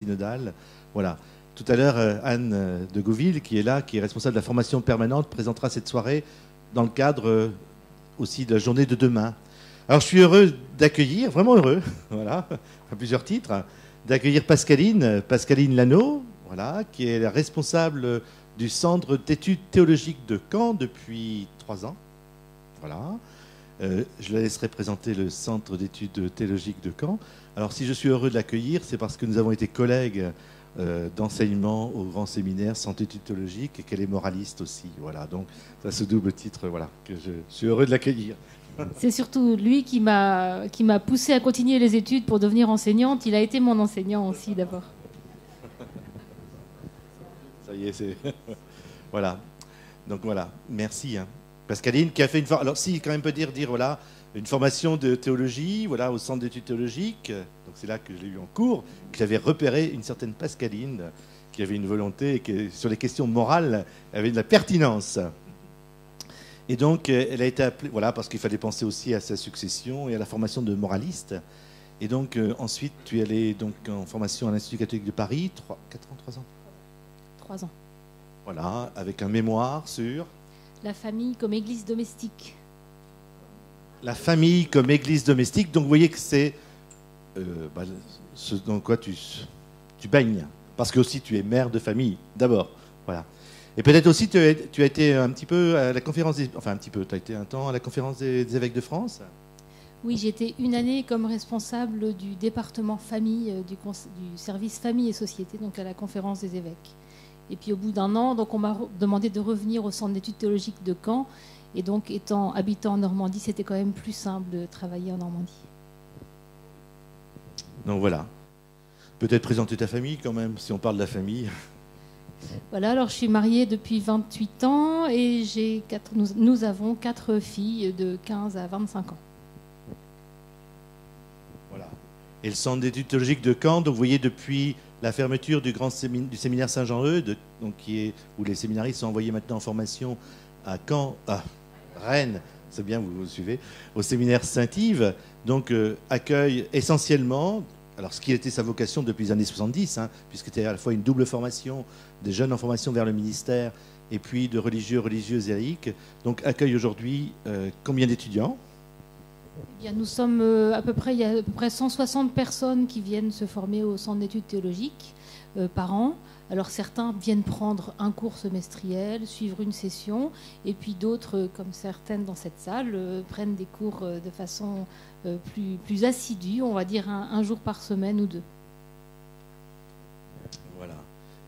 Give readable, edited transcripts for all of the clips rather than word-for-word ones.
synodale. Voilà. Tout à l'heure, Anne de Gouville, qui est là, qui est responsable de la formation permanente, présentera cette soirée dans le cadre aussi de la journée de demain. Alors, je suis heureux d'accueillir, vraiment heureux, voilà, à plusieurs titres, d'accueillir Pascaline Lano, voilà, qui est la responsable du Centre d'études théologiques de Caen depuis 3 ans. Voilà. Je la laisserai présenter le Centre d'études théologiques de Caen. Alors, si je suis heureux de l'accueillir, c'est parce que nous avons été collègues d'enseignement au grand séminaire Centre d'études théologiques et qu'elle est moraliste aussi. Voilà, donc ça ce double titre, voilà, que je suis heureux de l'accueillir. C'est surtout lui qui m'a poussé à continuer les études pour devenir enseignante. Il a été mon enseignant aussi d'abord. Ça y est, c'est... Voilà. Donc voilà, merci. Pascaline qui a fait une formation... Alors si, quand même peut dire voilà, une formation de théologie, voilà, au Centre d'études théologiques. Donc c'est là que je l'ai eu en cours, que j'avais repéré une certaine Pascaline qui avait une volonté et qui, sur les questions morales, avait de la pertinence. Et donc, elle a été appelée, voilà, parce qu'il fallait penser aussi à sa succession et à la formation de moraliste. Et donc, ensuite, tu es allée donc, en formation à l'Institut catholique de Paris, 3 ans 3 ans. Voilà, avec un mémoire sur... La famille comme église domestique. La famille comme église domestique. Donc, vous voyez que c'est ce dans quoi tu baignes. Parce que aussi, tu es mère de famille, d'abord. Voilà. Et peut-être aussi, tu as été un petit peu à la conférence tu as été un temps à la conférence des évêques de France. Oui, j'ai été une année comme responsable du département famille, du service famille et société, donc à la conférence des évêques. Et puis au bout d'un an, donc on m'a demandé de revenir au centre d'études théologiques de Caen. Et donc, habitant en Normandie, c'était quand même plus simple de travailler en Normandie. Donc voilà. Peut-être présenter ta famille quand même, si on parle de la famille. Voilà, alors je suis mariée depuis 28 ans et nous avons 4 filles de 15 à 25 ans. Voilà. Et le centre d'études théologiques de Caen, donc vous voyez depuis la fermeture du séminaire Saint-Jean-Eudes, donc où les séminaristes sont envoyés maintenant en formation à Caen, à Rennes, c'est bien, vous suivez, au séminaire Saint-Yves, donc accueille essentiellement... Alors, ce qui était sa vocation depuis les années 70, puisque c'était à la fois une double formation, des jeunes en formation vers le ministère, et puis de religieuses et laïcs. Donc, accueille aujourd'hui combien d'étudiants ? Eh bien, nous sommes il y a à peu près 160 personnes qui viennent se former au centre d'études théologiques par an. Alors, certains viennent prendre un cours semestriel, suivre une session, et puis d'autres, comme certaines dans cette salle, prennent des cours de façon plus assidue, on va dire un jour par semaine ou 2. Voilà.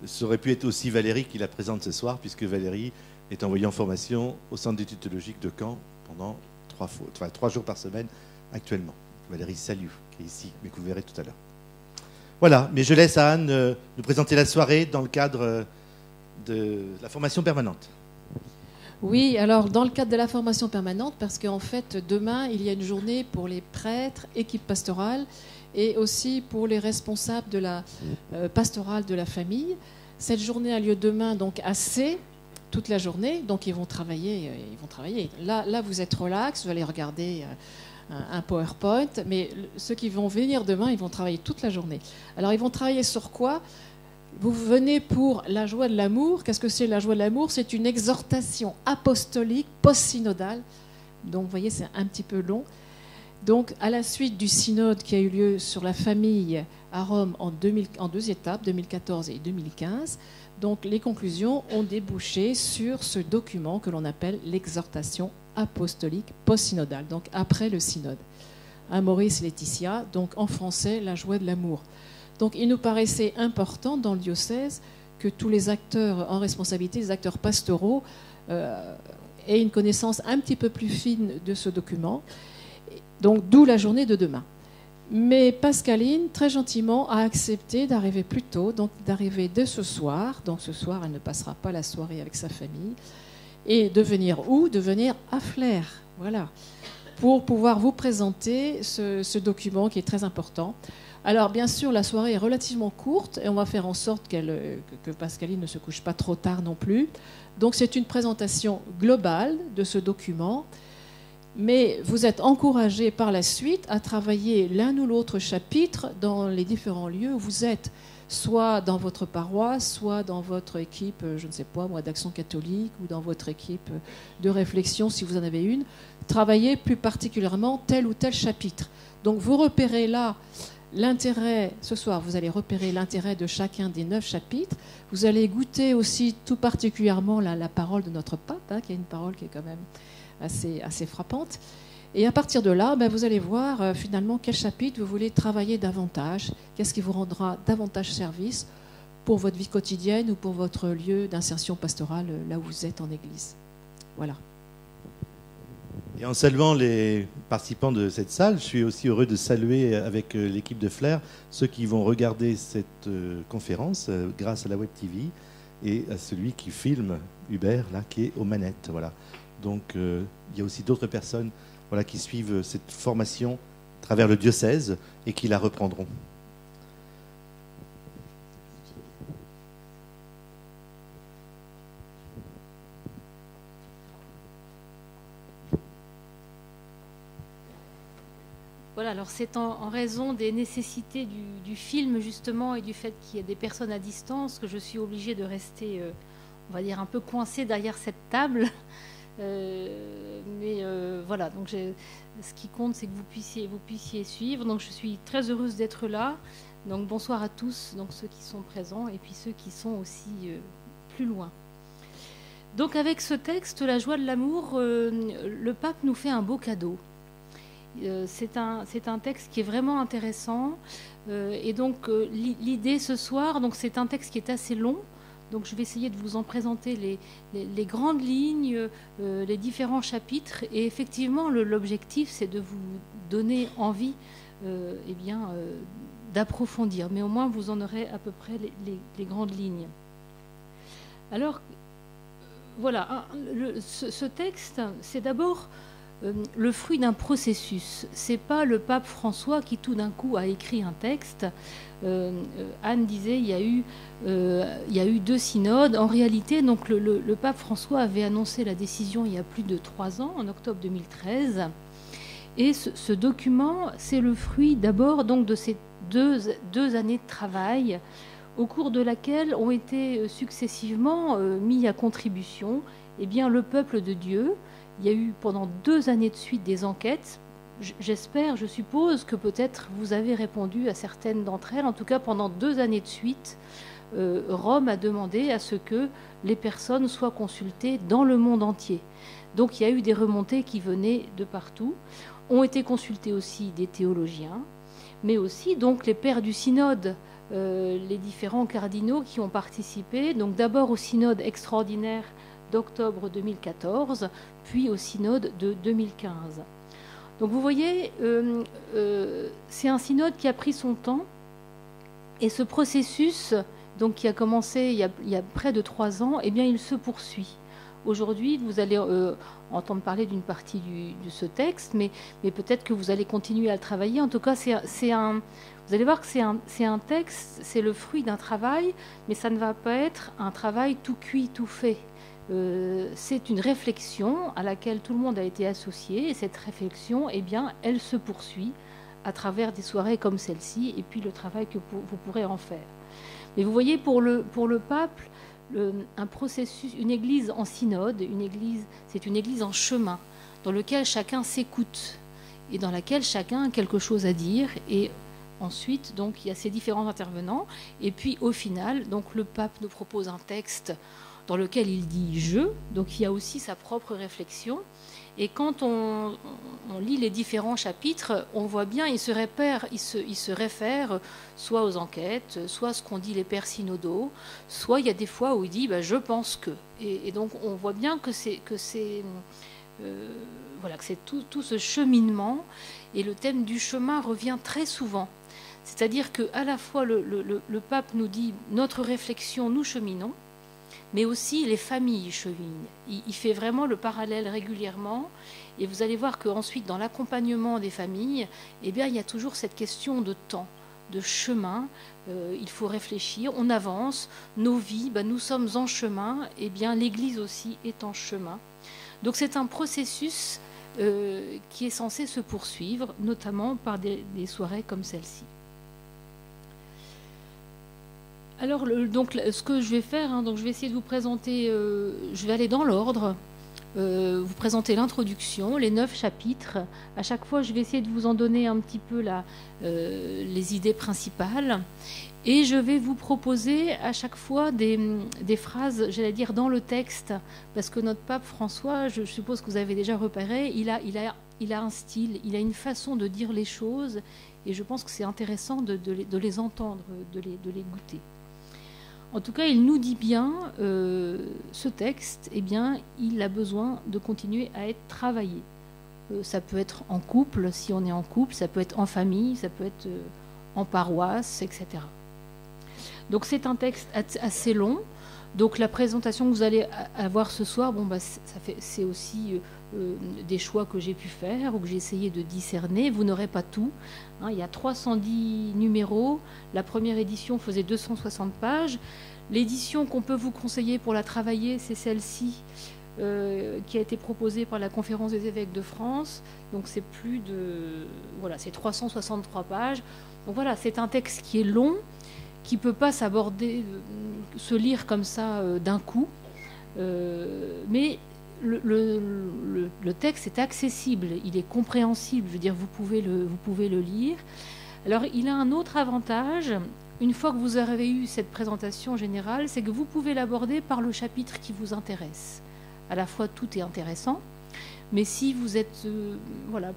Ça aurait pu être aussi Valérie qui la présente ce soir, puisque Valérie est envoyée en formation au centre d'études théologiques de Caen pendant 3 jours par semaine actuellement. Valérie Saliou, qui est ici, mais que vous verrez tout à l'heure. Voilà, mais je laisse à Anne nous présenter la soirée dans le cadre de la formation permanente. Oui, alors dans le cadre de la formation permanente, parce qu'en fait, demain, il y a une journée pour les prêtres, équipe pastorale, et aussi pour les responsables de la pastorale de la famille. Cette journée a lieu demain, donc à C, toute la journée, donc ils vont travailler. Là, vous êtes relax, vous allez regarder... un PowerPoint, mais ceux qui vont venir demain, ils vont travailler toute la journée. Alors, ils vont travailler sur quoi ? Vous venez pour la joie de l'amour. Qu'est-ce que c'est la joie de l'amour ? C'est une exhortation apostolique post-synodale. Donc, vous voyez, c'est un petit peu long. Donc, à la suite du synode qui a eu lieu sur la famille à Rome en 2 étapes, 2014 et 2015, donc les conclusions ont débouché sur ce document que l'on appelle l'exhortation apostolique post-synodale, donc après le synode. Maurice Laetitia, donc en français, la joie de l'amour. Donc il nous paraissait important dans le diocèse que tous les acteurs en responsabilité, les acteurs pastoraux, aient une connaissance un petit peu plus fine de ce document. Donc d'où la journée de demain. Mais Pascaline, très gentiment, a accepté d'arriver plus tôt, donc d'arriver dès ce soir. Donc ce soir, elle ne passera pas la soirée avec sa famille. Et de venir où ? De venir à Flers, voilà, pour pouvoir vous présenter ce document qui est très important. Alors, bien sûr, la soirée est relativement courte et on va faire en sorte que Pascaline ne se couche pas trop tard non plus. Donc, c'est une présentation globale de ce document. Mais vous êtes encouragés par la suite à travailler l'un ou l'autre chapitre dans les différents lieux où vous êtes. soit dans votre paroisse, soit dans votre équipe, je ne sais pas moi, d'Action catholique, ou dans votre équipe de réflexion, si vous en avez une, travaillez plus particulièrement tel ou tel chapitre. Donc vous repérez là l'intérêt, ce soir vous allez repérer l'intérêt de chacun des 9 chapitres, vous allez goûter aussi tout particulièrement la parole de notre pape, hein, qui est une parole qui est quand même assez frappante. Et à partir de là, vous allez voir finalement quel chapitre vous voulez travailler davantage, qu'est-ce qui vous rendra davantage service pour votre vie quotidienne ou pour votre lieu d'insertion pastorale là où vous êtes en église. Voilà. Et en saluant les participants de cette salle, je suis aussi heureux de saluer avec l'équipe de Flair ceux qui vont regarder cette conférence grâce à la Web TV et à celui qui filme, Hubert, là, qui est aux manettes. Voilà. Donc il y a aussi d'autres personnes qui suivent cette formation à travers le diocèse et qui la reprendront. Voilà, alors c'est en raison des nécessités du film justement et du fait qu'il y a des personnes à distance que je suis obligée de rester, on va dire, un peu coincée derrière cette table. Voilà, donc ce qui compte, c'est que vous puissiez suivre. Donc je suis très heureuse d'être là. Donc bonsoir à tous, donc ceux qui sont présents et puis ceux qui sont aussi plus loin. Donc avec ce texte, La joie de l'amour, le pape nous fait un beau cadeau. C'est un texte qui est vraiment intéressant. Et donc l'idée ce soir, donc c'est un texte qui est assez long. Donc je vais essayer de vous en présenter les grandes lignes, les différents chapitres. Et effectivement, l'objectif, c'est de vous donner envie d'approfondir. Mais au moins, vous en aurez à peu près les grandes lignes. Alors, voilà, ce texte, c'est d'abord le fruit d'un processus. C'est pas le pape François qui tout d'un coup a écrit un texte. Anne disait il y a eu 2 synodes. En réalité, donc le pape François avait annoncé la décision il y a plus de 3 ans, en octobre 2013. Et ce document, c'est le fruit d'abord donc de ces deux années de travail, au cours de laquelle ont été successivement mis à contribution le peuple de Dieu. Il y a eu pendant 2 années de suite des enquêtes. J'espère, je suppose que peut-être vous avez répondu à certaines d'entre elles. En tout cas, pendant 2 années de suite, Rome a demandé à ce que les personnes soient consultées dans le monde entier. Donc il y a eu des remontées qui venaient de partout. Ont été consultés aussi des théologiens, mais aussi donc les pères du synode, les différents cardinaux qui ont participé. Donc d'abord au synode extraordinaire d'octobre 2014, puis au synode de 2015. Donc vous voyez, c'est un synode qui a pris son temps, et ce processus, donc, qui a commencé il y a près de 3 ans, il se poursuit. Aujourd'hui, vous allez entendre parler d'une partie de ce texte, mais peut-être que vous allez continuer à le travailler. En tout cas, vous allez voir que c'est un texte, c'est le fruit d'un travail, mais ça ne va pas être un travail tout cuit, tout fait. C'est une réflexion à laquelle tout le monde a été associé, et cette réflexion, elle se poursuit à travers des soirées comme celle-ci, et puis le travail que vous pourrez en faire. Mais vous voyez, pour le pape, un processus, une église en synode, c'est une église en chemin, dans lequel chacun s'écoute, et dans laquelle chacun a quelque chose à dire, et ensuite, donc, il y a ces différents intervenants, et puis au final, donc, le pape nous propose un texte dans lequel il dit « je », donc il y a aussi sa propre réflexion. Et quand on lit les différents chapitres, on voit bien, il se réfère soit aux enquêtes, soit à ce qu'ont dit les pères synodaux, soit il y a des fois où il dit « je pense que ». Et donc on voit bien que c'est tout ce cheminement, et le thème du chemin revient très souvent. C'est-à-dire qu'à la fois le pape nous dit « notre réflexion, nous cheminons », mais aussi les familles cheminent. Il fait vraiment le parallèle régulièrement, et vous allez voir qu'ensuite, dans l'accompagnement des familles, il y a toujours cette question de temps, de chemin. Il faut réfléchir, on avance, nos vies, nous sommes en chemin, l'Église aussi est en chemin. Donc c'est un processus qui est censé se poursuivre, notamment par des soirées comme celle-ci. Alors, ce que je vais faire, hein, donc je vais essayer de vous présenter, je vais aller dans l'ordre, vous présenter l'introduction, les 9 chapitres. À chaque fois, je vais essayer de vous en donner un petit peu les idées principales. Et je vais vous proposer à chaque fois des phrases, j'allais dire, dans le texte, parce que notre pape François, je suppose que vous avez déjà repéré, il a un style, il a une façon de dire les choses, et je pense que c'est intéressant de les entendre, de les goûter. En tout cas, il nous dit bien, ce texte, eh bien, il a besoin de continuer à être travaillé. Ça peut être en couple, si on est en couple, ça peut être en famille, ça peut être en paroisse, etc. Donc c'est un texte assez long. Donc la présentation que vous allez avoir ce soir, c'est aussi des choix que j'ai pu faire ou que j'ai essayé de discerner. Vous n'aurez pas tout. Hein, il y a 310 numéros. La première édition faisait 260 pages. L'édition qu'on peut vous conseiller pour la travailler, c'est celle-ci, qui a été proposée par la Conférence des évêques de France. Donc c'est c'est 363 pages. Donc voilà, c'est un texte qui est long, qui ne peut pas se lire comme ça d'un coup. Mais le texte est accessible, il est compréhensible, je veux dire, vous pouvez le lire. Alors, il a un autre avantage, une fois que vous avez eu cette présentation générale, c'est que vous pouvez l'aborder par le chapitre qui vous intéresse. À la fois, tout est intéressant, mais si vous êtes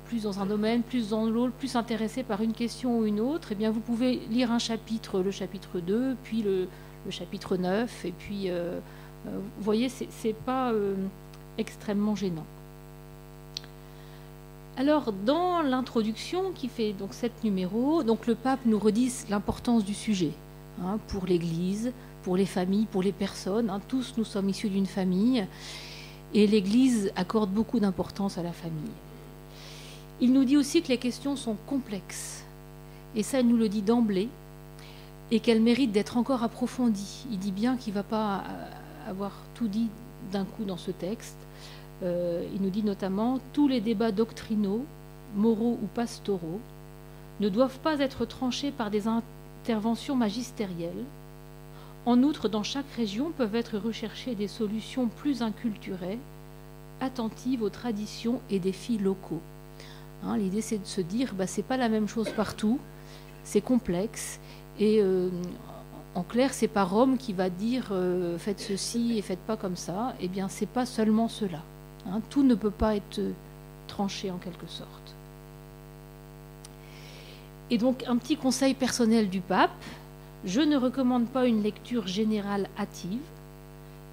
plus dans un domaine, plus dans l'autre, plus intéressé par une question ou une autre, eh bien, vous pouvez lire un chapitre, le chapitre 2, puis le chapitre 9, et puis, vous voyez, c'est pas extrêmement gênant. Alors, dans l'introduction qui fait donc 7 numéros, donc le pape nous redit l'importance du sujet, hein, pour l'Église, pour les familles, pour les personnes. Hein, tous nous sommes issus d'une famille et l'Église accorde beaucoup d'importance à la famille. Il nous dit aussi que les questions sont complexes et ça, il nous le dit d'emblée et qu'elles méritent d'être encore approfondies. Il dit bien qu'il ne va pas avoir tout dit d'un coup dans ce texte. Il nous dit notamment « Tous les débats doctrinaux, moraux ou pastoraux ne doivent pas être tranchés par des interventions magistérielles. En outre, dans chaque région peuvent être recherchées des solutions plus inculturées, attentives aux traditions et défis locaux. Hein, » l'idée, c'est de se dire c'est pas la même chose partout, c'est complexe, et en clair, c'est pas Rome qui va dire faites ceci et faites pas comme ça. Eh bien, c'est pas seulement cela. Hein, tout ne peut pas être tranché en quelque sorte. Et donc, un petit conseil personnel du pape. Je ne recommande pas une lecture générale hâtive.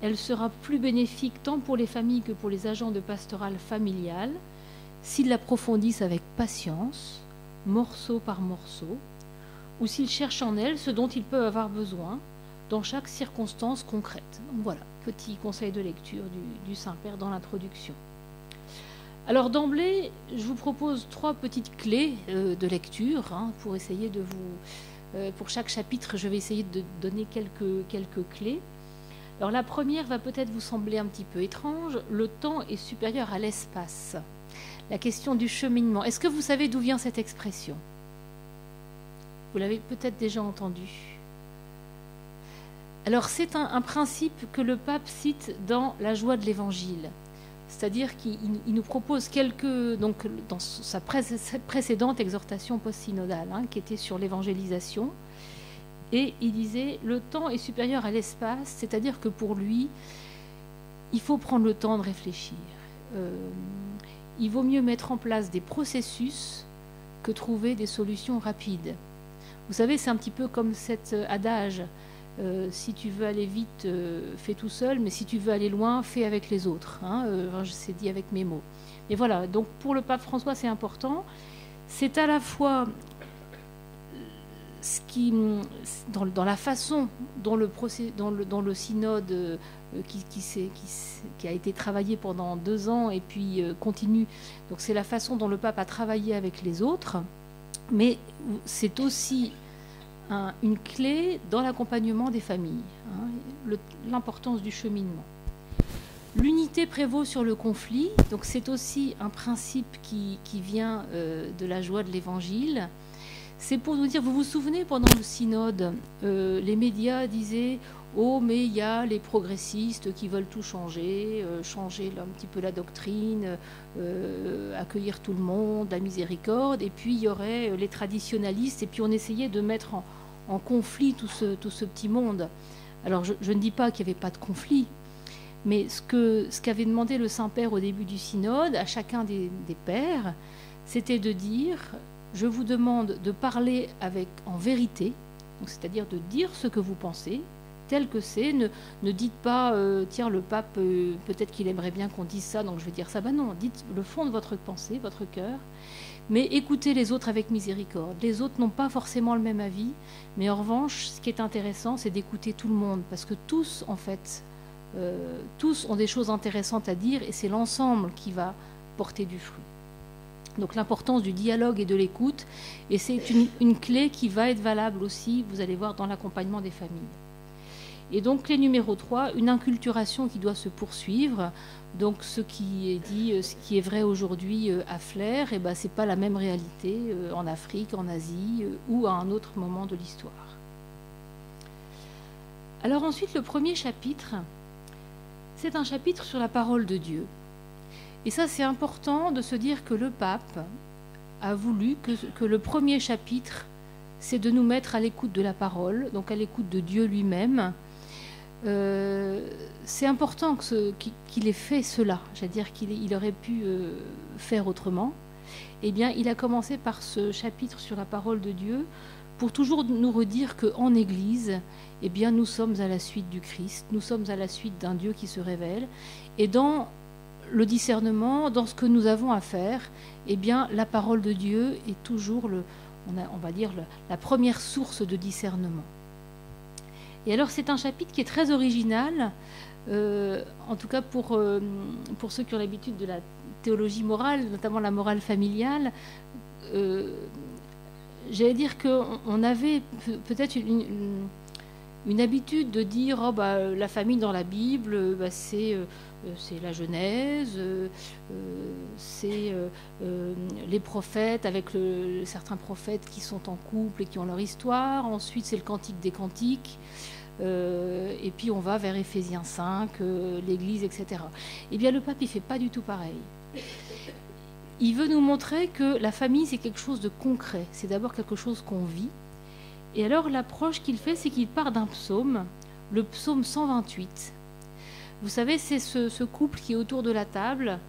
Elle sera plus bénéfique tant pour les familles que pour les agents de pastorale familiale s'ils l'approfondissent avec patience, morceau par morceau, ou s'ils cherchent en elle ce dont ils peuvent avoir besoin dans chaque circonstance concrète. Donc voilà, petit conseil de lecture du Saint-Père dans l'introduction. Alors d'emblée, je vous propose 3 petites clés de lecture, hein, pour essayer de vous... pour chaque chapitre, je vais essayer de donner quelques clés. Alors la première va peut-être vous sembler un petit peu étrange. Le temps est supérieur à l'espace. La question du cheminement. Est-ce que vous savez d'où vient cette expression ? Vous l'avez peut-être déjà entendu. Alors c'est un principe que le pape cite dans La joie de l'Évangile. C'est-à-dire qu'il nous propose donc dans sa précédente exhortation post-synodale, hein, qui était sur l'évangélisation, et il disait « Le temps est supérieur à l'espace », c'est-à-dire que pour lui, il faut prendre le temps de réfléchir. Il vaut mieux mettre en place des processus que trouver des solutions rapides. Vous savez, c'est un petit peu comme cet adage si tu veux aller vite, fais tout seul, mais si tu veux aller loin, fais avec les autres. Hein, c'est dit avec mes mots. Et voilà, donc pour le pape François, c'est important. C'est à la fois dans la façon dont le synode qui a été travaillé pendant 2 ans et puis continue. Donc c'est la façon dont le pape a travaillé avec les autres, mais c'est aussi une clé dans l'accompagnement des familles, hein, l'importance du cheminement. L'unité prévaut sur le conflit, donc c'est aussi un principe qui vient de la joie de l'Évangile. C'est pour nous dire, vous vous souvenez, pendant le synode, les médias disaient « Oh, mais il y a les progressistes qui veulent tout changer, changer un petit peu la doctrine, accueillir tout le monde, la miséricorde, et puis il y aurait les traditionalistes, et puis on essayait de mettre en conflit tout ce petit monde. » Alors je ne dis pas qu'il n'y avait pas de conflit, mais ce qu'avait demandé le Saint-Père au début du synode, à chacun des pères, c'était de dire « Je vous demande de parler en vérité, c'est-à-dire de dire ce que vous pensez, tel que c'est. Ne dites pas tiens, le pape, peut-être qu'il aimerait bien qu'on dise ça, donc je vais dire ça. » Ben non, dites le fond de votre pensée, votre cœur, mais écoutez les autres avec miséricorde. Les autres n'ont pas forcément le même avis, mais en revanche, ce qui est intéressant, c'est d'écouter tout le monde, parce que tous, en fait, tous ont des choses intéressantes à dire, et c'est l'ensemble qui va porter du fruit. Donc l'importance du dialogue et de l'écoute, et c'est une clé qui va être valable aussi, vous allez voir, dans l'accompagnement des familles. Et donc clé numéro 3, une inculturation qui doit se poursuivre. Donc ce qui est dit, ce qui est vrai aujourd'hui à Flers, eh ben, ce n'est pas la même réalité en Afrique, en Asie ou à un autre moment de l'histoire. Alors ensuite, le premier chapitre, c'est un chapitre sur la parole de Dieu. Et ça, c'est important de se dire que le pape a voulu que le premier chapitre, c'est de nous mettre à l'écoute de la parole, donc à l'écoute de Dieu lui-même. C'est important qu'il ait fait cela, c'est-à-dire qu'il aurait pu faire autrement. Eh bien, il a commencé par ce chapitre sur la parole de Dieu pour toujours nous redire qu'en Église, eh bien, nous sommes à la suite du Christ, nous sommes à la suite d'un Dieu qui se révèle, et dans le discernement, dans ce que nous avons à faire, eh bien, la parole de Dieu est toujours, on va dire, la première source de discernement. Et alors, c'est un chapitre qui est très original, en tout cas pour ceux qui ont l'habitude de la théologie morale, notamment la morale familiale. J'allais dire qu'on avait peut-être une habitude de dire oh, bah, la famille dans la Bible, bah, c'est la Genèse, c'est les prophètes avec certains prophètes qui sont en couple et qui ont leur histoire. Ensuite, c'est le Cantique des Cantiques. Et puis on va vers Éphésiens 5, l'Église, etc. Eh bien, le pape, il ne fait pas du tout pareil. Il veut nous montrer que la famille, c'est quelque chose de concret. C'est d'abord quelque chose qu'on vit. Et alors, l'approche qu'il fait, c'est qu'il part d'un psaume, le psaume 128. Vous savez, c'est ce couple qui est autour de la table,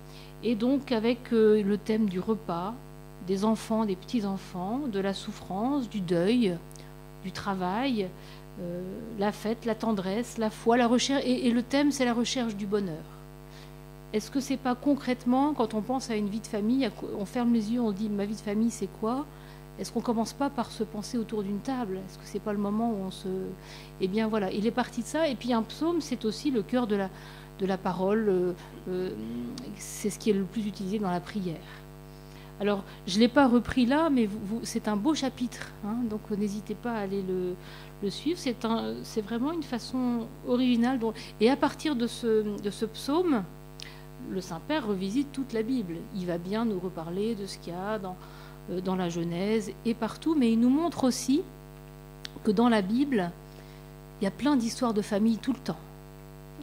et donc avec le thème du repas, des enfants, des petits-enfants, de la souffrance, du deuil, du travail, la fête, la tendresse, la foi, la recherche, et le thème, c'est la recherche du bonheur. Est-ce que c'est pas concrètement, quand on pense à une vie de famille, on ferme les yeux, on dit ma vie de famille, c'est quoi? Est-ce qu'on ne commence pas par se penser autour d'une table? Est-ce que ce n'est pas le moment où on se... Eh bien voilà, il est parti de ça. Et puis un psaume, c'est aussi le cœur de la parole. C'est ce qui est le plus utilisé dans la prière. Alors, je ne l'ai pas repris là, mais c'est un beau chapitre. Hein, donc n'hésitez pas à aller le suivre. C'est vraiment une façon originale. Et à partir de ce psaume, le Saint-Père revisite toute la Bible. Il va bien nous reparler de ce qu'il y a dans la Genèse et partout, mais il nous montre aussi que dans la Bible, il y a plein d'histoires de famille tout le temps.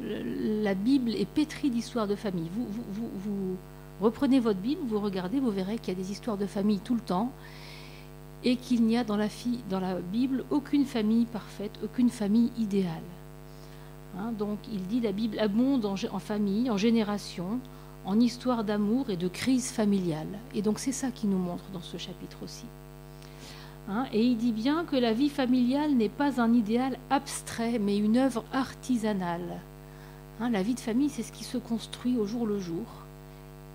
La Bible est pétrie d'histoires de famille. Vous reprenez votre Bible, vous regardez, vous verrez qu'il y a des histoires de famille tout le temps et qu'il n'y a dans la Bible aucune famille parfaite, aucune famille idéale. Hein, donc il dit la Bible abonde en famille, en génération, en histoire d'amour et de crise familiale. Et donc c'est ça qu'il nous montre dans ce chapitre aussi. Hein, et il dit bien que la vie familiale n'est pas un idéal abstrait, mais une œuvre artisanale. Hein, la vie de famille, c'est ce qui se construit au jour le jour.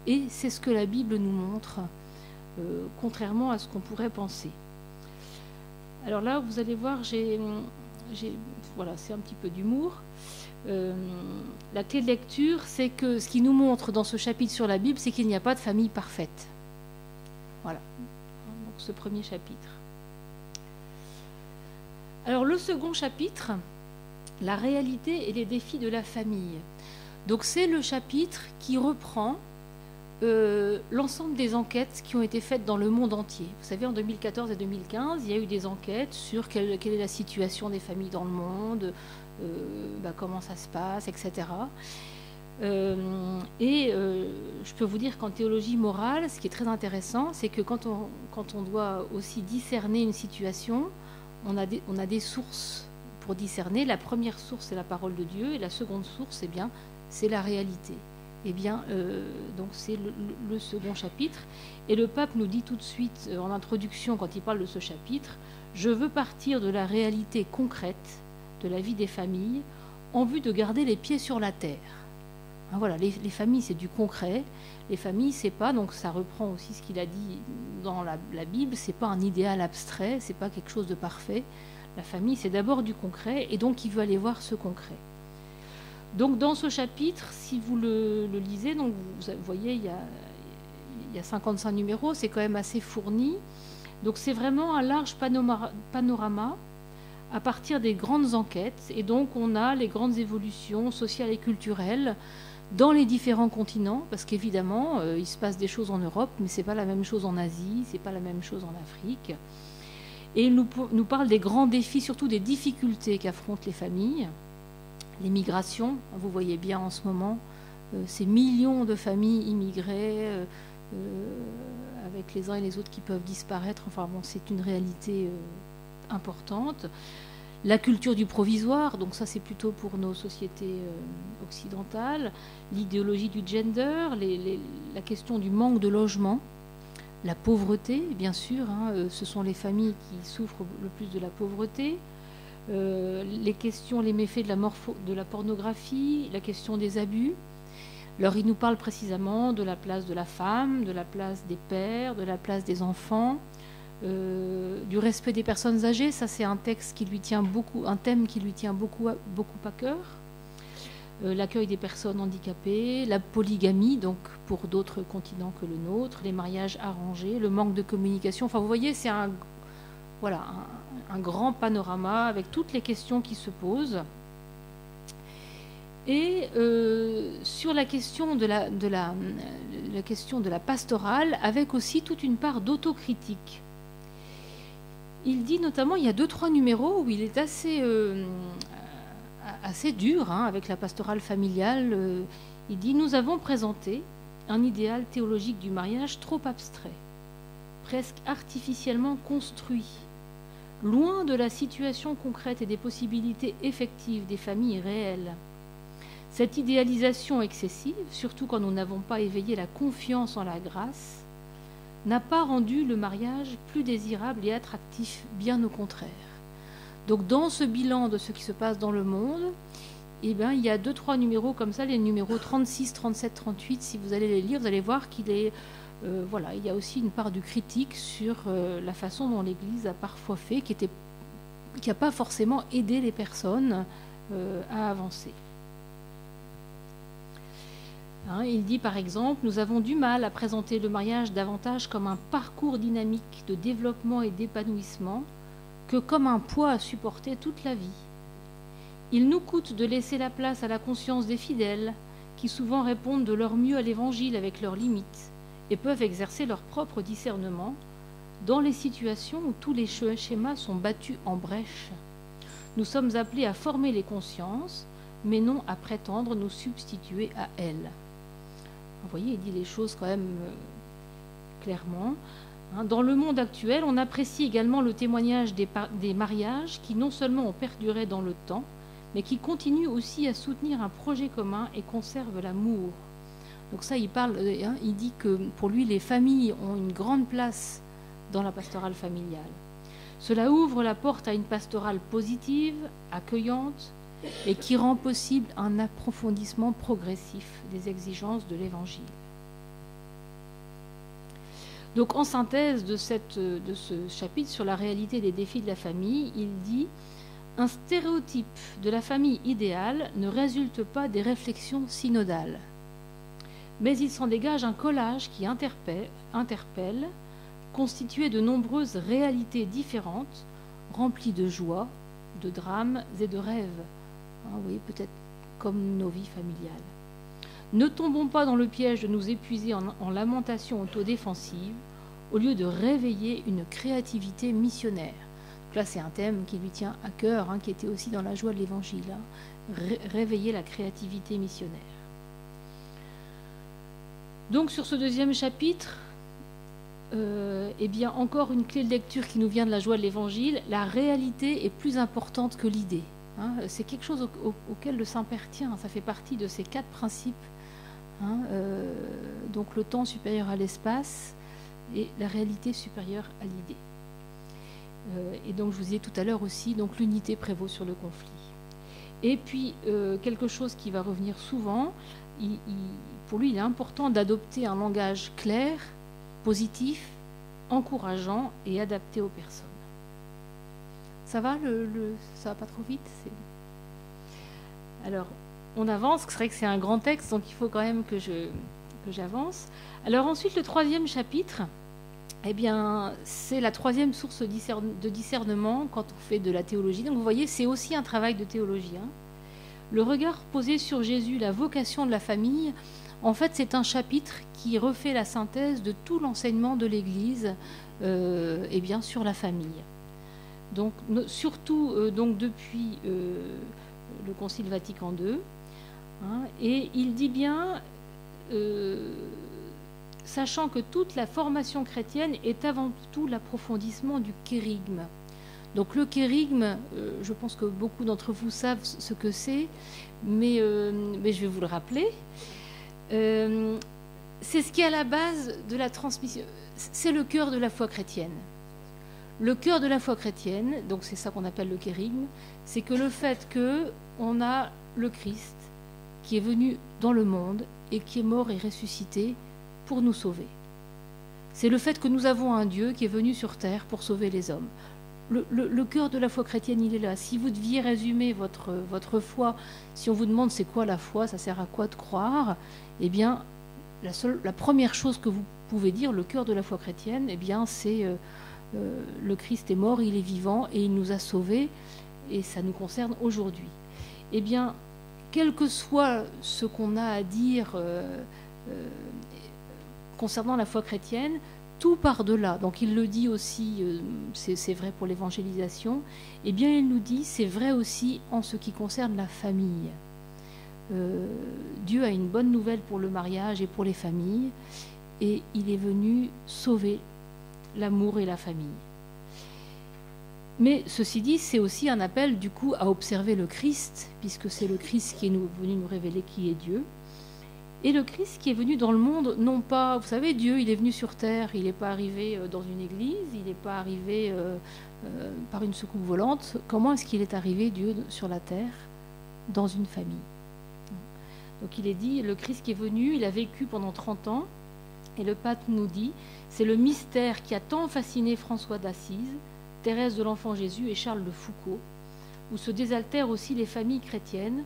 Et c'est ce que la Bible nous montre, contrairement à ce qu'on pourrait penser. Alors là, vous allez voir, voilà, c'est un petit peu d'humour. La clé de lecture, c'est que ce qui nous montre dans ce chapitre sur la Bible, c'est qu'il n'y a pas de famille parfaite. Voilà, donc ce premier chapitre. Alors le second chapitre, la réalité et les défis de la famille. Donc c'est le chapitre qui reprend l'ensemble des enquêtes qui ont été faites dans le monde entier. Vous savez, en 2014 et 2015, il y a eu des enquêtes sur quelle est la situation des familles dans le monde, comment ça se passe, etc. Je peux vous dire qu'en théologie morale, ce qui est très intéressant, c'est que quand on doit aussi discerner une situation, on a des sources pour discerner. La première source, c'est la parole de Dieu, et la seconde source, c'est la réalité. Donc c'est le second chapitre. Et le pape nous dit tout de suite, en introduction, quand il parle de ce chapitre, « Je veux partir de la réalité concrète de la vie des familles en vue de garder les pieds sur la terre. » Voilà, les familles, c'est du concret. Les familles, c'est pas, donc ça reprend aussi ce qu'il a dit dans la Bible, c'est pas un idéal abstrait, c'est pas quelque chose de parfait. La famille, c'est d'abord du concret, et donc il veut aller voir ce concret. Donc dans ce chapitre, si vous le lisez, donc vous voyez, il y a 55 numéros, c'est quand même assez fourni. Donc c'est vraiment un large panorama à partir des grandes enquêtes. Et donc on a les grandes évolutions sociales et culturelles dans les différents continents, parce qu'évidemment, il se passe des choses en Europe, mais ce n'est pas la même chose en Asie, ce n'est pas la même chose en Afrique. Et il nous parle des grands défis, surtout des difficultés qu'affrontent les familles. Les migrations, vous voyez bien en ce moment, ces millions de familles immigrées, avec les uns et les autres qui peuvent disparaître. Enfin bon, c'est une réalité importante. La culture du provisoire, donc ça c'est plutôt pour nos sociétés occidentales. L'idéologie du gender, la question du manque de logement. La pauvreté, bien sûr, ce sont les familles qui souffrent le plus de la pauvreté. Les questions, les méfaits de la pornographie, la question des abus. Alors il nous parle précisément de la place de la femme, de la place des pères, de la place des enfants, du respect des personnes âgées. Ça c'est un texte qui lui tient beaucoup, un thème qui lui tient beaucoup à cœur. L'accueil des personnes handicapées, la polygamie, donc pour d'autres continents que le nôtre, les mariages arrangés, le manque de communication. Enfin, vous voyez, c'est un grand panorama avec toutes les questions qui se posent. Et sur la question de la question de la pastorale, avec aussi toute une part d'autocritique. Il dit notamment, il y a 2-3 numéros où il est assez dur avec la pastorale familiale. Il dit « Nous avons présenté un idéal théologique du mariage trop abstrait, presque artificiellement construit, loin de la situation concrète et des possibilités effectives des familles réelles. Cette idéalisation excessive, surtout quand nous n'avons pas éveillé la confiance en la grâce, n'a pas rendu le mariage plus désirable et attractif, bien au contraire. » Donc dans ce bilan de ce qui se passe dans le monde, il y a 2-3 numéros comme ça, les numéros 36, 37, 38, si vous allez les lire, vous allez voir qu'il est, il y a aussi une part de critique sur la façon dont l'Église a parfois fait, qui n'a pas forcément aidé les personnes à avancer. Il dit par exemple, nous avons du mal à présenter le mariage davantage comme un parcours dynamique de développement et d'épanouissement que comme un poids à supporter toute la vie. Il nous coûte de laisser la place à la conscience des fidèles, qui souvent répondent de leur mieux à l'Évangile avec leurs limites et peuvent exercer leur propre discernement dans les situations où tous les schémas sont battus en brèche. Nous sommes appelés à former les consciences, mais non à prétendre nous substituer à elles. Vous voyez, il dit les choses quand même clairement. Dans le monde actuel, on apprécie également le témoignage des mariages qui non seulement ont perduré dans le temps, mais qui continuent aussi à soutenir un projet commun et conservent l'amour. Donc ça, il dit que pour lui, les familles ont une grande place dans la pastorale familiale. Cela ouvre la porte à une pastorale positive, accueillante, et qui rend possible un approfondissement progressif des exigences de l'Évangile. Donc en synthèse de ce chapitre sur la réalité des défis de la famille, il dit « Un stéréotype de la famille idéale ne résulte pas des réflexions synodales, mais il s'en dégage un collage qui interpelle, constitué de nombreuses réalités différentes, remplies de joie, de drames et de rêves. » Vous voyez, peut-être comme nos vies familiales. Ne tombons pas dans le piège de nous épuiser en lamentations autodéfensives, au lieu de réveiller une créativité missionnaire. Donc là, c'est un thème qui lui tient à cœur, qui était aussi dans la joie de l'Évangile. Réveiller la créativité missionnaire. Donc sur ce deuxième chapitre, eh bien encore une clé de lecture qui nous vient de la joie de l'Évangile. La réalité est plus importante que l'idée. C'est quelque chose auquel le Saint-Père tient. Ça fait partie de ces 4 principes. Donc le temps supérieur à l'espace et la réalité supérieure à l'idée. Et donc je vous disais tout à l'heure aussi, donc l'unité prévaut sur le conflit. Et puis quelque chose qui va revenir souvent, pour lui il est important d'adopter un langage clair, positif, encourageant et adapté aux personnes. Ça va ça va pas trop vite Alors, on avance, c'est vrai que c'est un grand texte, donc il faut quand même que j'avance. Alors ensuite, le 3e chapitre, eh bien, c'est la 3e source de discernement quand on fait de la théologie. Donc vous voyez, c'est aussi un travail de théologien. Le regard posé sur Jésus, la vocation de la famille, en fait, c'est un chapitre qui refait la synthèse de tout l'enseignement de l'Église eh bien, sur la famille. Donc, surtout donc, depuis le Concile Vatican II. Et il dit bien, sachant que toute la formation chrétienne est avant tout l'approfondissement du kérygme. Donc le kérygme, je pense que beaucoup d'entre vous savent ce que c'est, mais je vais vous le rappeler. C'est ce qui est à la base de la transmission. C'est le cœur de la foi chrétienne. Le cœur de la foi chrétienne, donc c'est ça qu'on appelle le kérygme, c'est que le fait qu'on a le Christ qui est venu dans le monde et qui est mort et ressuscité pour nous sauver. C'est le fait que nous avons un Dieu qui est venu sur terre pour sauver les hommes. Le cœur de la foi chrétienne, il est là. Si vous deviez résumer votre foi, si on vous demande c'est quoi la foi, ça sert à quoi de croire, eh bien, la première chose que vous pouvez dire, le cœur de la foi chrétienne, eh bien, c'est le Christ est mort, il est vivant et il nous a sauvés et ça nous concerne aujourd'hui. Eh bien, quel que soit ce qu'on a à dire concernant la foi chrétienne, tout par-delà, donc il le dit aussi, c'est vrai pour l'évangélisation, eh bien il nous dit, c'est vrai aussi en ce qui concerne la famille. Dieu a une bonne nouvelle pour le mariage et pour les familles, et il est venu sauver l'amour et la famille. Mais ceci dit, c'est aussi un appel du coup à observer le Christ, puisque c'est le Christ qui est venu nous révéler qui est Dieu. Et le Christ qui est venu dans le monde, non pas, vous savez, Dieu, il est venu sur terre, il n'est pas arrivé dans une église, il n'est pas arrivé par une soucoupe volante. Comment est-ce qu'il est arrivé, Dieu, sur la terre, dans une famille? Donc il est dit, le Christ qui est venu, il a vécu pendant 30 ans, et le pape nous dit, c'est le mystère qui a tant fasciné François d'Assise, Thérèse de l'Enfant Jésus et Charles de Foucault, où se désaltèrent aussi les familles chrétiennes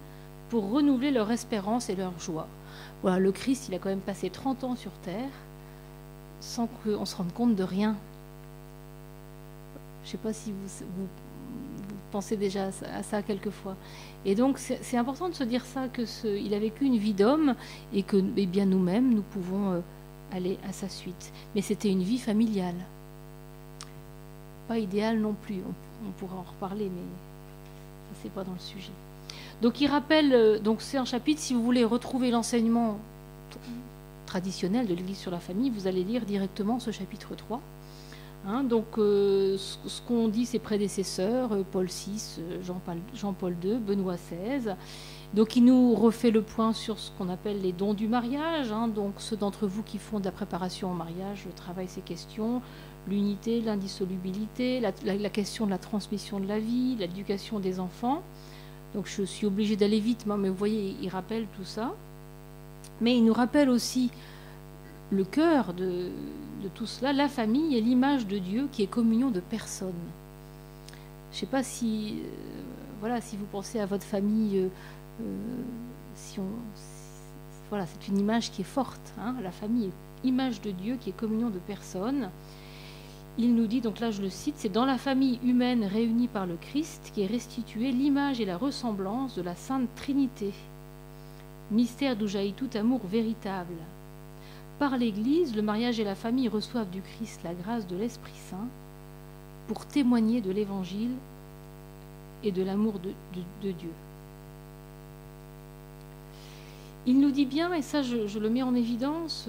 pour renouveler leur espérance et leur joie. Voilà, le Christ, il a quand même passé 30 ans sur terre sans qu'on se rende compte de rien. Je ne sais pas si vous pensez déjà à ça quelquefois. Et donc, c'est important de se dire ça, qu'il a vécu une vie d'homme et que eh bien, nous-mêmes, nous pouvons aller à sa suite. Mais c'était une vie familiale. Pas idéale non plus. On pourra en reparler, mais ça, c'est pas dans le sujet. Donc il rappelle, donc c'est un chapitre, si vous voulez retrouver l'enseignement traditionnel de l'Église sur la famille, vous allez lire directement ce chapitre 3. Donc ce qu'ont dit ses prédécesseurs, Paul VI, Jean-Paul II, Benoît XVI. Donc il nous refait le point sur ce qu'on appelle les dons du mariage. Donc ceux d'entre vous qui font de la préparation au mariage travaillent ces questions. L'unité, l'indissolubilité, la question de la transmission de la vie, l'éducation des enfants. Donc je suis obligée d'aller vite, mais vous voyez, il rappelle tout ça. Mais il nous rappelle aussi le cœur de tout cela, la famille et l'image de Dieu qui est communion de personnes. Je ne sais pas si, si vous pensez à votre famille, voilà, c'est une image qui est forte. La famille est image de Dieu qui est communion de personnes. Il nous dit, donc là je le cite, c'est dans la famille humaine réunie par le Christ qui est restituée l'image et la ressemblance de la Sainte Trinité. mystère d'où jaillit tout amour véritable. Par l'Église, le mariage et la famille reçoivent du Christ la grâce de l'Esprit Saint pour témoigner de l'Évangile et de l'amour de Dieu. Il nous dit bien, et ça je le mets en évidence,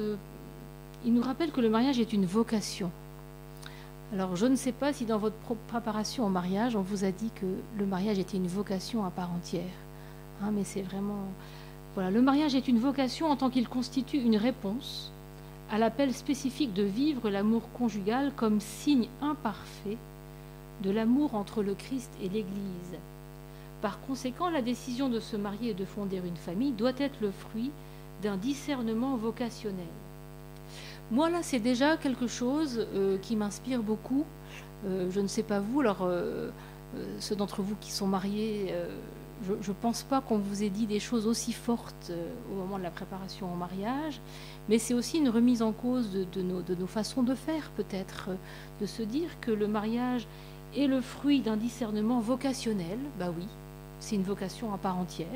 il nous rappelle que le mariage est une vocation. Alors je ne sais pas si dans votre préparation au mariage, on vous a dit que le mariage était une vocation à part entière. Hein, mais c'est vraiment... Voilà, le mariage est une vocation en tant qu'il constitue une réponse à l'appel spécifique de vivre l'amour conjugal comme signe imparfait de l'amour entre le Christ et l'Église. Par conséquent, la décision de se marier et de fonder une famille doit être le fruit d'un discernement vocationnel. Moi, là, c'est déjà quelque chose qui m'inspire beaucoup. Je ne sais pas vous, alors ceux d'entre vous qui sont mariés, je ne pense pas qu'on vous ait dit des choses aussi fortes au moment de la préparation au mariage, mais c'est aussi une remise en cause de nos façons de faire, peut-être, de se dire que le mariage est le fruit d'un discernement vocationnel. Bah oui, c'est une vocation à part entière.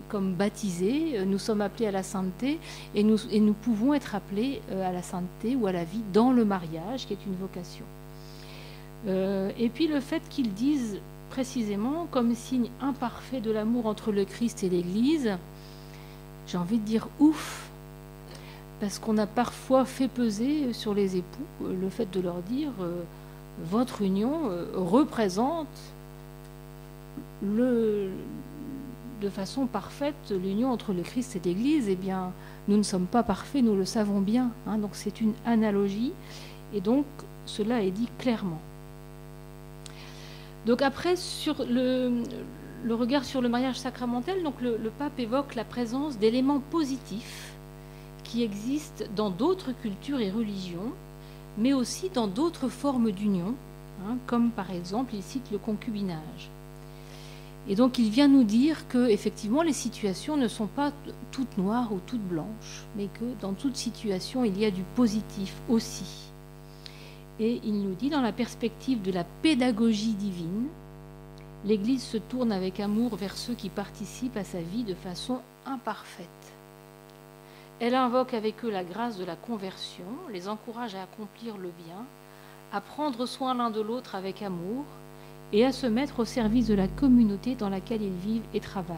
Comme baptisés, nous sommes appelés à la sainteté et nous pouvons être appelés à la sainteté ou à la vie dans le mariage, qui est une vocation. Et puis le fait qu'ils disent précisément comme signe imparfait de l'amour entre le Christ et l'Église, j'ai envie de dire ouf, parce qu'on a parfois fait peser sur les époux le fait de leur dire votre union représente de façon parfaite l'union entre le Christ et l'Église. Eh bien, nous ne sommes pas parfaits, nous le savons bien. Hein, donc c'est une analogie, et donc cela est dit clairement. Donc après, sur le regard sur le mariage sacramentel, donc le pape évoque la présence d'éléments positifs qui existent dans d'autres cultures et religions, mais aussi dans d'autres formes d'union, hein, comme par exemple, il cite le concubinage. Et donc il vient nous dire que effectivement les situations ne sont pas toutes noires ou toutes blanches, mais que dans toute situation il y a du positif aussi. Et il nous dit, dans la perspective de la pédagogie divine, l'Église se tourne avec amour vers ceux qui participent à sa vie de façon imparfaite. Elle invoque avec eux la grâce de la conversion, les encourage à accomplir le bien, à prendre soin l'un de l'autre avec amour, et à se mettre au service de la communauté dans laquelle ils vivent et travaillent.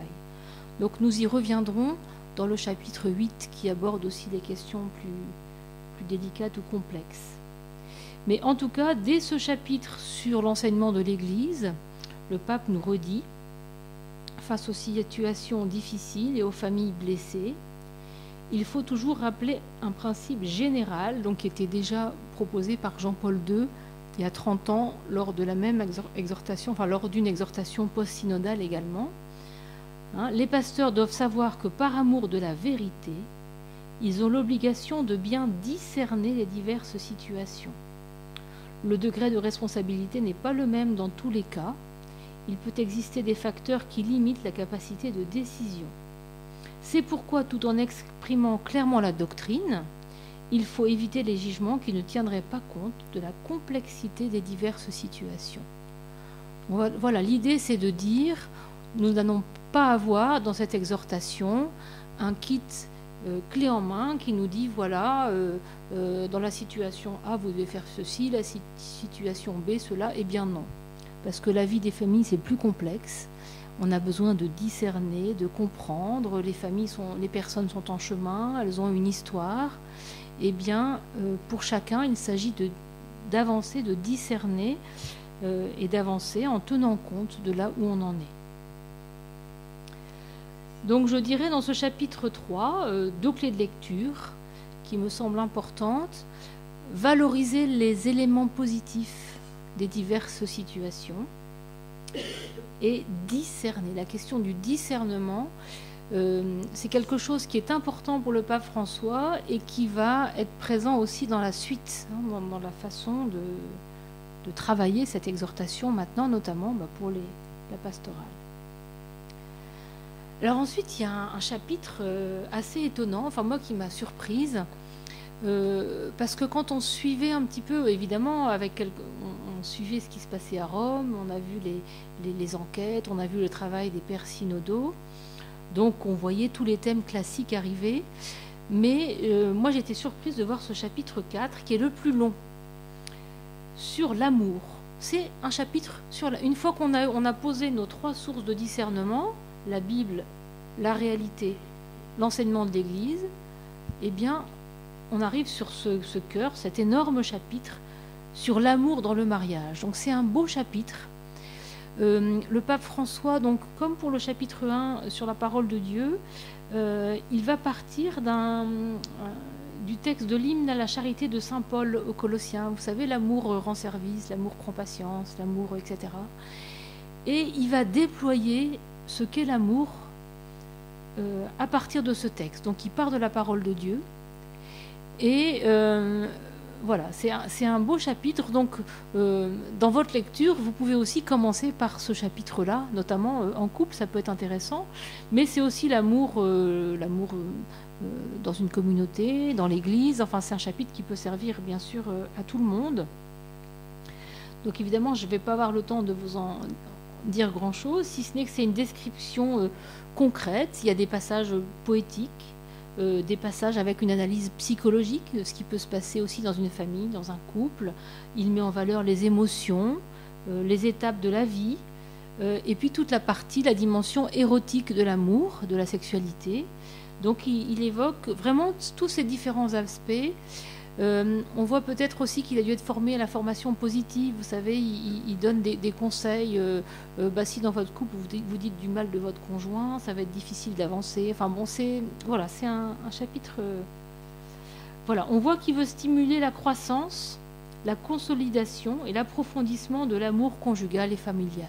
Donc nous y reviendrons dans le chapitre 8 qui aborde aussi des questions plus délicates ou complexes. Mais en tout cas, dès ce chapitre sur l'enseignement de l'Église, le pape nous redit, face aux situations difficiles et aux familles blessées, il faut toujours rappeler un principe général, donc qui était déjà proposé par Jean-Paul II il y a 30 ans, lors de la même exhortation, enfin lors d'une exhortation post-synodale également. Hein, les pasteurs doivent savoir que par amour de la vérité, ils ont l'obligation de bien discerner les diverses situations. Le degré de responsabilité n'est pas le même dans tous les cas. Il peut exister des facteurs qui limitent la capacité de décision. C'est pourquoi, tout en exprimant clairement la doctrine, il faut éviter les jugements qui ne tiendraient pas compte de la complexité des diverses situations. Voilà, l'idée c'est de dire, nous n'allons pas avoir dans cette exhortation un kit clé en main qui nous dit, voilà, dans la situation A, vous devez faire ceci, la situation B, cela. Eh bien non, parce que la vie des familles, c'est plus complexe. On a besoin de discerner, de comprendre. Les personnes sont en chemin, elles ont une histoire. Eh bien, pour chacun, il s'agit d'avancer, de discerner et d'avancer en tenant compte de là où on en est. Donc je dirais dans ce chapitre 3, 2 clés de lecture qui me semblent importantes. Valoriser les éléments positifs des diverses situations et discerner. La question du discernement, c'est quelque chose qui est important pour le pape François et qui va être présent aussi dans la suite, hein, dans la façon de travailler cette exhortation maintenant, notamment pour la pastorale. Alors ensuite, il y a un chapitre assez étonnant, enfin moi qui m'a surprise, parce que quand on suivait un petit peu, évidemment, on suivait ce qui se passait à Rome, on a vu les enquêtes, on a vu le travail des pères synodaux, Donc on voyait tous les thèmes classiques arriver. Mais moi j'étais surprise de voir ce chapitre 4 qui est le plus long, sur l'amour. C'est un chapitre sur une fois qu'on a posé nos 3 sources de discernement, la Bible, la réalité, l'enseignement de l'Église, eh bien on arrive sur ce cœur, cet énorme chapitre sur l'amour dans le mariage. Donc c'est un beau chapitre. Le pape François, donc, comme pour le chapitre 1 sur la parole de Dieu, il va partir du texte de l'hymne à la charité de saint Paul aux Colossiens. Vous savez, l'amour rend service, l'amour prend patience, l'amour, etc. Et il va déployer ce qu'est l'amour à partir de ce texte. Donc il part de la parole de Dieu. Et voilà, c'est un beau chapitre. Donc, dans votre lecture, vous pouvez aussi commencer par ce chapitre-là, notamment en couple, ça peut être intéressant. Mais c'est aussi l'amour dans une communauté, dans l'Église. Enfin, c'est un chapitre qui peut servir, bien sûr, à tout le monde. Donc, évidemment, je ne vais pas avoir le temps de vous en dire grand-chose, si ce n'est que c'est une description concrète. Il y a des passages poétiques, des passages avec une analyse psychologique de ce qui peut se passer aussi dans une famille, dans un couple. Il met en valeur les émotions, les étapes de la vie, et puis toute la partie, la dimension érotique de l'amour, de la sexualité. Donc il évoque vraiment tous ces différents aspects. On voit peut-être aussi qu'il a dû être formé à la formation positive. Vous savez, il donne des conseils. Si dans votre couple vous dites du mal de votre conjoint, ça va être difficile d'avancer. Enfin bon, c'est un chapitre. Voilà, on voit qu'il veut stimuler la croissance, la consolidation et l'approfondissement de l'amour conjugal et familial.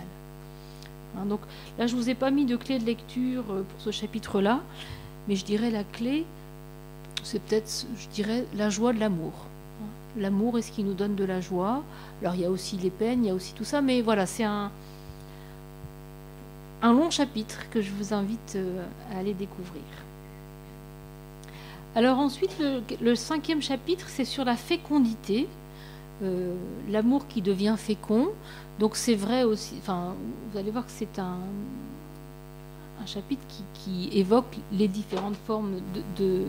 Donc là, je vous ai pas mis de clé de lecture pour ce chapitre-là, mais je dirais la clé, c'est peut-être, je dirais, la joie de l'amour. L'amour est ce qui nous donne de la joie. Alors, il y a aussi les peines, il y a aussi tout ça, mais voilà, c'est un long chapitre que je vous invite à aller découvrir. Alors ensuite, le 5e chapitre, c'est sur la fécondité, l'amour qui devient fécond. Donc c'est vrai aussi, enfin, vous allez voir que c'est un chapitre qui évoque les différentes formes de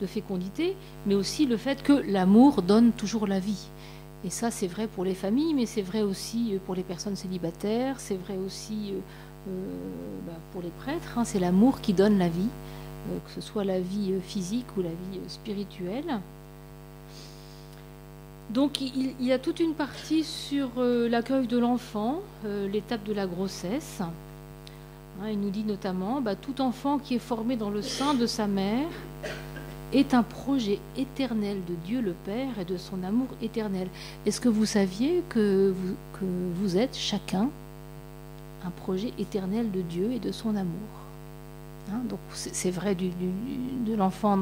fécondité, mais aussi le fait que l'amour donne toujours la vie. Et ça, c'est vrai pour les familles, mais c'est vrai aussi pour les personnes célibataires, c'est vrai aussi pour les prêtres. C'est l'amour qui donne la vie, que ce soit la vie physique ou la vie spirituelle. Donc il y a toute une partie sur l'accueil de l'enfant, l'étape de la grossesse. Il nous dit notamment, tout enfant qui est formé dans le sein de sa mère est un projet éternel de Dieu le Père et de son amour éternel. Est-ce que vous saviez que vous êtes chacun un projet éternel de Dieu et de son amour? Donc c'est vrai de l'enfant,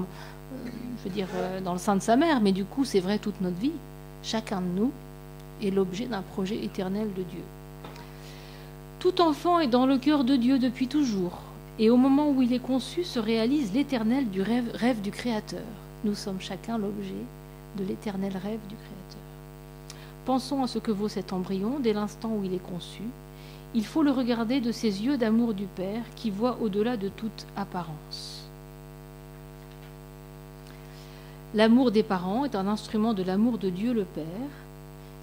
je veux dire, dans le sein de sa mère, mais du coup c'est vrai toute notre vie. Chacun de nous est l'objet d'un projet éternel de Dieu. Tout enfant est dans le cœur de Dieu depuis toujours. Et au moment où il est conçu, se réalise l'éternel du rêve du Créateur. Nous sommes chacun l'objet de l'éternel rêve du Créateur. Pensons à ce que vaut cet embryon dès l'instant où il est conçu. Il faut le regarder de ses yeux d'amour du Père qui voit au-delà de toute apparence. L'amour des parents est un instrument de l'amour de Dieu le Père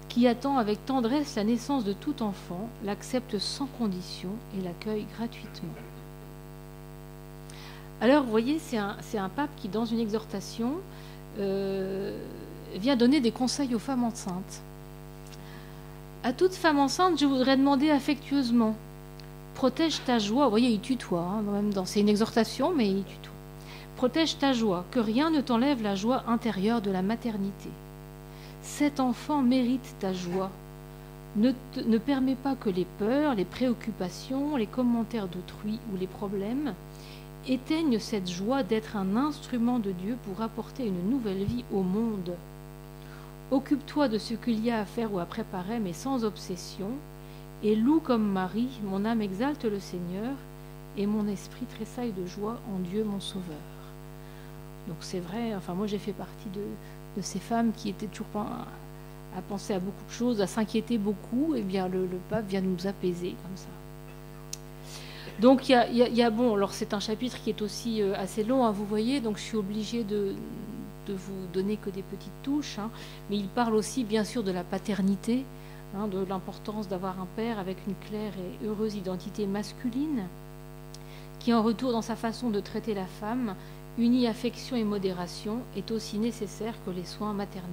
qui attend avec tendresse la naissance de tout enfant, l'accepte sans condition et l'accueille gratuitement. Alors, vous voyez, c'est un pape qui, dans une exhortation, vient donner des conseils aux femmes enceintes. À toute femme enceinte, je voudrais demander affectueusement, protège ta joie. Vous voyez, il tutoie, même c'est une exhortation, mais il tutoie. Protège ta joie, que rien ne t'enlève la joie intérieure de la maternité. Cet enfant mérite ta joie. Ne permets pas que les peurs, les préoccupations, les commentaires d'autrui ou les problèmes éteignent cette joie d'être un instrument de Dieu pour apporter une nouvelle vie au monde. Occupe-toi de ce qu'il y a à faire ou à préparer, mais sans obsession, et loue comme Marie, mon âme exalte le Seigneur, et mon esprit tressaille de joie en Dieu mon Sauveur. Donc c'est vrai, enfin moi j'ai fait partie de ces femmes qui étaient toujours à penser à beaucoup de choses, à s'inquiéter beaucoup, et bien le pape vient nous apaiser comme ça. Donc il y a bon, alors c'est un chapitre qui est aussi assez long, hein, vous voyez, donc je suis obligée de vous donner que des petites touches, hein, mais il parle aussi bien sûr de la paternité, hein, de l'importance d'avoir un père avec une claire et heureuse identité masculine, qui en retour dans sa façon de traiter la femme, unie affection et modération, est aussi nécessaire que les soins maternels.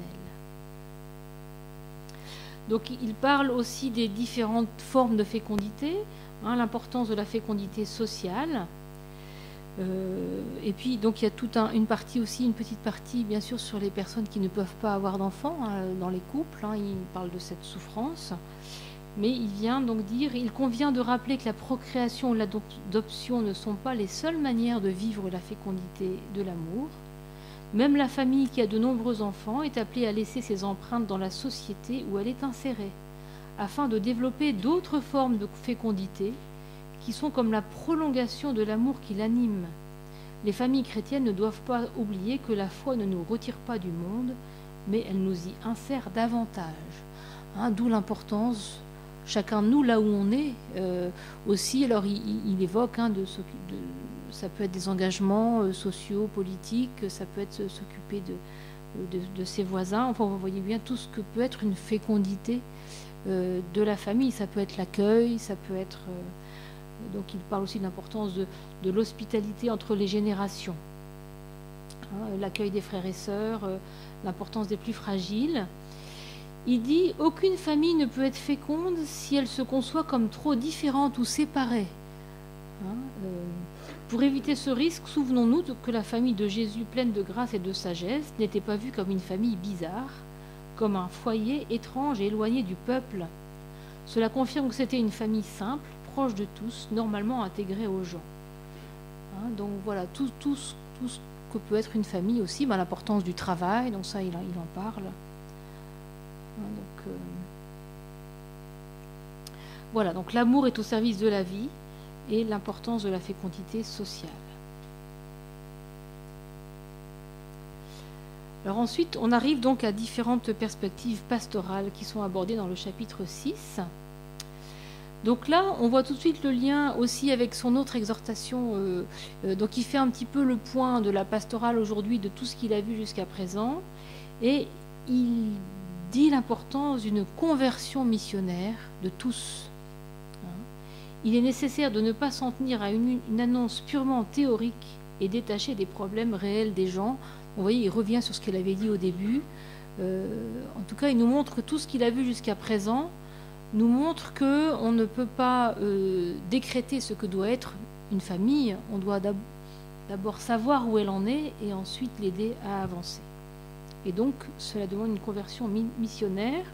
Donc il parle aussi des différentes formes de fécondité, hein, l'importance de la fécondité sociale. Et puis donc il y a toute une partie aussi, une petite partie bien sûr sur les personnes qui ne peuvent pas avoir d'enfants, hein, dans les couples, hein, il parle de cette souffrance. Mais il vient donc dire, il convient de rappeler que la procréation ou l'adoption ne sont pas les seules manières de vivre la fécondité de l'amour. Même la famille qui a de nombreux enfants est appelée à laisser ses empreintes dans la société où elle est insérée, afin de développer d'autres formes de fécondité qui sont comme la prolongation de l'amour qui l'anime. Les familles chrétiennes ne doivent pas oublier que la foi ne nous retire pas du monde, mais elle nous y insère davantage. Hein, d'où l'importance, chacun de nous, là où on est, aussi, alors il évoque, hein, ça peut être des engagements sociaux, politiques, ça peut être s'occuper de ses voisins, enfin vous voyez bien tout ce que peut être une fécondité de la famille, ça peut être l'accueil, ça peut être... donc il parle aussi de l'importance de l'hospitalité entre les générations, hein, l'accueil des frères et sœurs, l'importance des plus fragiles. Il dit « Aucune famille ne peut être féconde si elle se conçoit comme trop différente ou séparée. Hein, pour éviter ce risque, souvenons-nous que la famille de Jésus, pleine de grâce et de sagesse, n'était pas vue comme une famille bizarre, comme un foyer étrange et éloigné du peuple. Cela confirme que c'était une famille simple, proche de tous, normalement intégrée aux gens. Hein, donc voilà, tout ce que peut être une famille aussi, ben, l'importance du travail, donc ça il en parle. Donc, voilà, donc l'amour est au service de la vie et l'importance de la fécondité sociale. Alors ensuite, on arrive donc à différentes perspectives pastorales qui sont abordées dans le chapitre 6. Donc là, on voit tout de suite le lien aussi avec son autre exhortation. Donc il fait un petit peu le point de la pastorale aujourd'hui, de tout ce qu'il a vu jusqu'à présent. Et il dit l'importance d'une conversion missionnaire de tous. Il est nécessaire de ne pas s'en tenir à une annonce purement théorique et détachée des problèmes réels des gens. Vous voyez, il revient sur ce qu'il avait dit au début. En tout cas, il nous montre que tout ce qu'il a vu jusqu'à présent nous montre qu'on ne peut pas décréter ce que doit être une famille. On doit d'abord savoir où elle en est et ensuite l'aider à avancer. Et donc, cela demande une conversion missionnaire.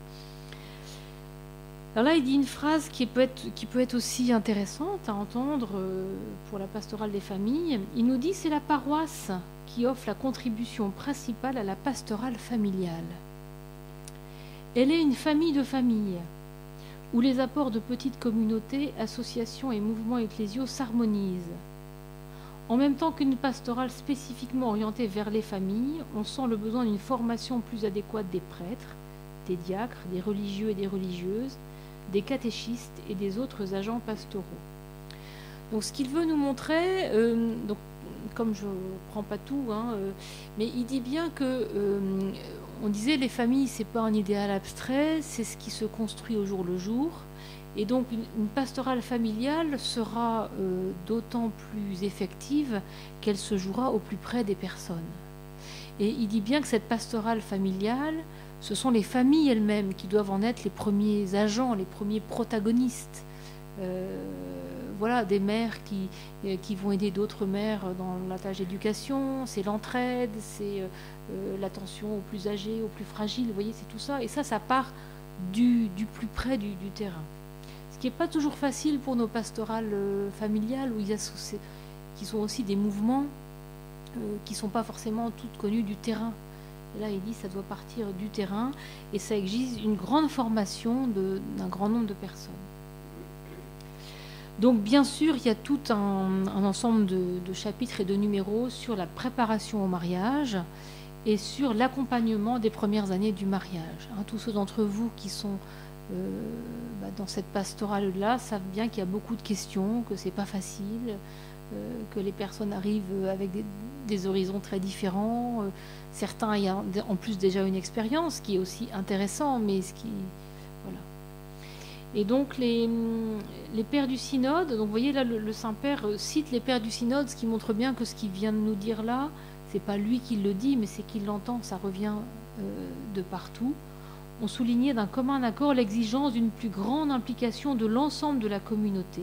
Alors là, il dit une phrase qui peut être aussi intéressante à entendre pour la pastorale des familles. Il nous dit « C'est la paroisse qui offre la contribution principale à la pastorale familiale. Elle est une famille de familles, où les apports de petites communautés, associations et mouvements ecclésiaux s'harmonisent. En même temps qu'une pastorale spécifiquement orientée vers les familles, on sent le besoin d'une formation plus adéquate des prêtres, des diacres, des religieux et des religieuses, des catéchistes et des autres agents pastoraux. » Donc ce qu'il veut nous montrer, donc, comme je ne prends pas tout, hein, mais il dit bien que, on disait les familles, ce n'est pas un idéal abstrait, c'est ce qui se construit au jour le jour. Et donc une pastorale familiale sera d'autant plus effective qu'elle se jouera au plus près des personnes. Et il dit bien que cette pastorale familiale, ce sont les familles elles-mêmes qui doivent en être les premiers agents, les premiers protagonistes. Voilà, des mères qui vont aider d'autres mères dans la tâche d'éducation, c'est l'entraide, c'est l'attention aux plus âgés, aux plus fragiles, vous voyez, c'est tout ça. Et ça part du plus près du terrain. Ce qui n'est pas toujours facile pour nos pastorales familiales, qui sont aussi des mouvements qui ne sont pas forcément toutes connues du terrain. Et là, il dit que ça doit partir du terrain et ça exige une grande formation d'un grand nombre de personnes. Donc, bien sûr, il y a tout un ensemble de chapitres et de numéros sur la préparation au mariage et sur l'accompagnement des premières années du mariage. Hein, tous ceux d'entre vous qui sont dans cette pastorale-là savent bien qu'il y a beaucoup de questions, que c'est pas facile, que les personnes arrivent avec des horizons très différents. Certains ayant en plus déjà une expérience, ce qui est aussi intéressant, mais voilà. Et donc les pères du synode, donc vous voyez là le Saint-Père cite les pères du synode, ce qui montre bien que ce qu'il vient de nous dire là, c'est pas lui qui le dit, mais c'est qu'il l'entend, ça revient de partout. On soulignait d'un commun accord l'exigence d'une plus grande implication de l'ensemble de la communauté,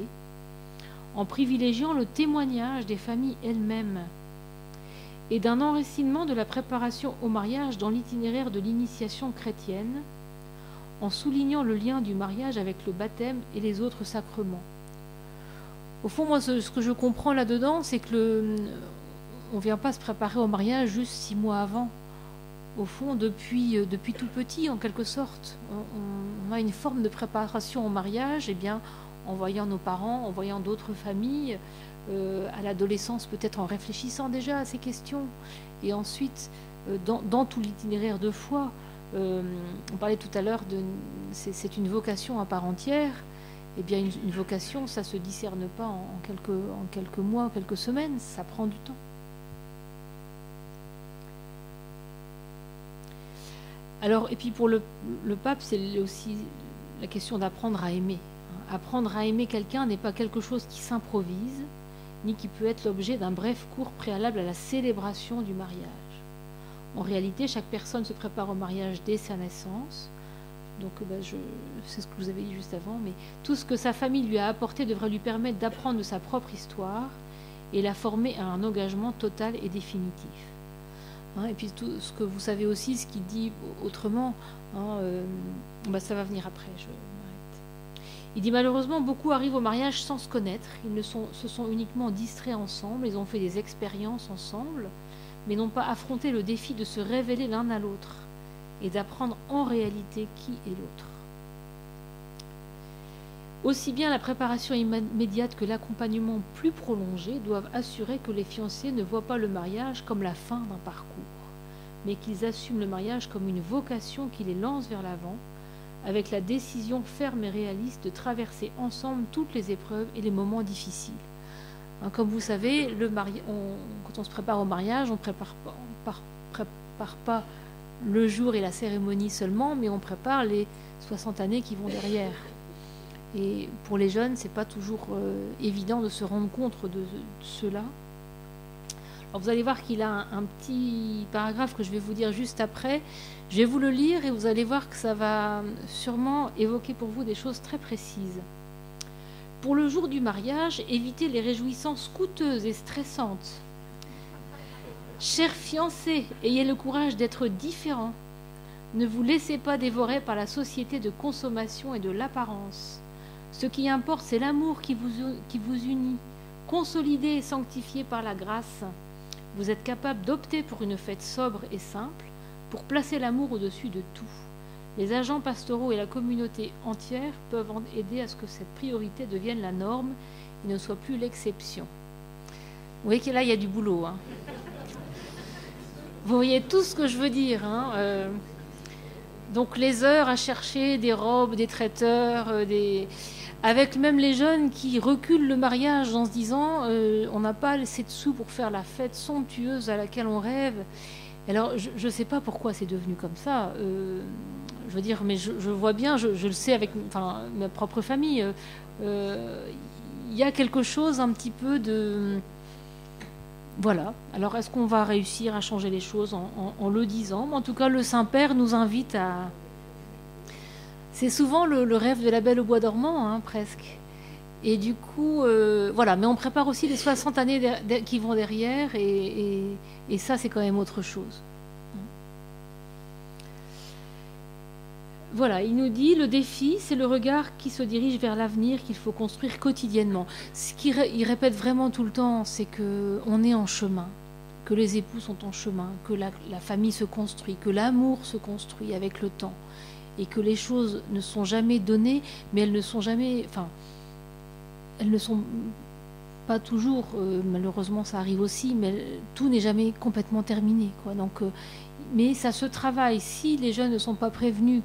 en privilégiant le témoignage des familles elles-mêmes et d'un enracinement de la préparation au mariage dans l'itinéraire de l'initiation chrétienne, en soulignant le lien du mariage avec le baptême et les autres sacrements. Au fond, moi, ce que je comprends là-dedans, c'est que on ne vient pas se préparer au mariage juste 6 mois avant. Au fond, depuis tout petit, en quelque sorte, on a une forme de préparation au mariage, en voyant nos parents, en voyant d'autres familles, à l'adolescence peut-être en réfléchissant déjà à ces questions, et ensuite dans tout l'itinéraire de foi. On parlait tout à l'heure c'est une vocation à part entière. Eh bien, une vocation, ça ne se discerne pas en quelques mois, quelques semaines, ça prend du temps. Alors, et puis pour le pape, c'est aussi la question d'apprendre à aimer. Apprendre à aimer quelqu'un n'est pas quelque chose qui s'improvise, ni qui peut être l'objet d'un bref cours préalable à la célébration du mariage. En réalité, chaque personne se prépare au mariage dès sa naissance. Donc, c'est ce que vous avez dit juste avant, mais tout ce que sa famille lui a apporté devrait lui permettre d'apprendre de sa propre histoire et la former à un engagement total et définitif. Et puis tout ce que vous savez aussi, ce qu'il dit autrement, ça va venir après, je m'arrête. Il dit malheureusement, beaucoup arrivent au mariage sans se connaître, se sont uniquement distraits ensemble, ils ont fait des expériences ensemble, mais n'ont pas affronté le défi de se révéler l'un à l'autre et d'apprendre en réalité qui est l'autre. Aussi bien la préparation immédiate que l'accompagnement plus prolongé doivent assurer que les fiancés ne voient pas le mariage comme la fin d'un parcours, mais qu'ils assument le mariage comme une vocation qui les lance vers l'avant, avec la décision ferme et réaliste de traverser ensemble toutes les épreuves et les moments difficiles. Comme vous savez, quand on se prépare au mariage, on ne prépare pas le jour et la cérémonie seulement, mais on prépare les 60 années qui vont derrière. Et pour les jeunes, ce n'est pas toujours évident de se rendre compte de cela. Alors vous allez voir qu'il a un petit paragraphe que je vais vous dire juste après. Je vais vous le lire et vous allez voir que ça va sûrement évoquer pour vous des choses très précises. Pour le jour du mariage, évitez les réjouissances coûteuses et stressantes. Chers fiancés, ayez le courage d'être différents. Ne vous laissez pas dévorer par la société de consommation et de l'apparence. Ce qui importe, c'est l'amour qui vous unit, consolidé et sanctifié par la grâce. Vous êtes capable d'opter pour une fête sobre et simple, pour placer l'amour au-dessus de tout. Les agents pastoraux et la communauté entière peuvent aider à ce que cette priorité devienne la norme et ne soit plus l'exception. Vous voyez que là, il y a du boulot. Vous voyez tout ce que je veux dire. Donc les heures à chercher des robes, des traiteurs, avec même les jeunes qui reculent le mariage en se disant on n'a pas assez de sous pour faire la fête somptueuse à laquelle on rêve. Alors je ne sais pas pourquoi c'est devenu comme ça. Je veux dire, mais je vois bien, je le sais avec ma propre famille. Il y a quelque chose un petit peu de... Voilà. Alors est-ce qu'on va réussir à changer les choses en le disant? En tout cas, le Saint-Père nous invite à... C'est souvent le rêve de la Belle au bois dormant, presque. Et du coup, voilà. Mais on prépare aussi les 60 années qui vont derrière, et ça, c'est quand même autre chose. Voilà, il nous dit, le défi, c'est le regard qui se dirige vers l'avenir qu'il faut construire quotidiennement. Ce qu'il répète vraiment tout le temps, c'est qu'on est en chemin, que les époux sont en chemin, que la famille se construit, que l'amour se construit avec le temps, et que les choses ne sont jamais données, mais elles ne sont pas toujours, malheureusement ça arrive aussi, mais tout n'est jamais complètement terminé, quoi. Donc, mais ça se travaille. Si les jeunes ne sont pas prévenus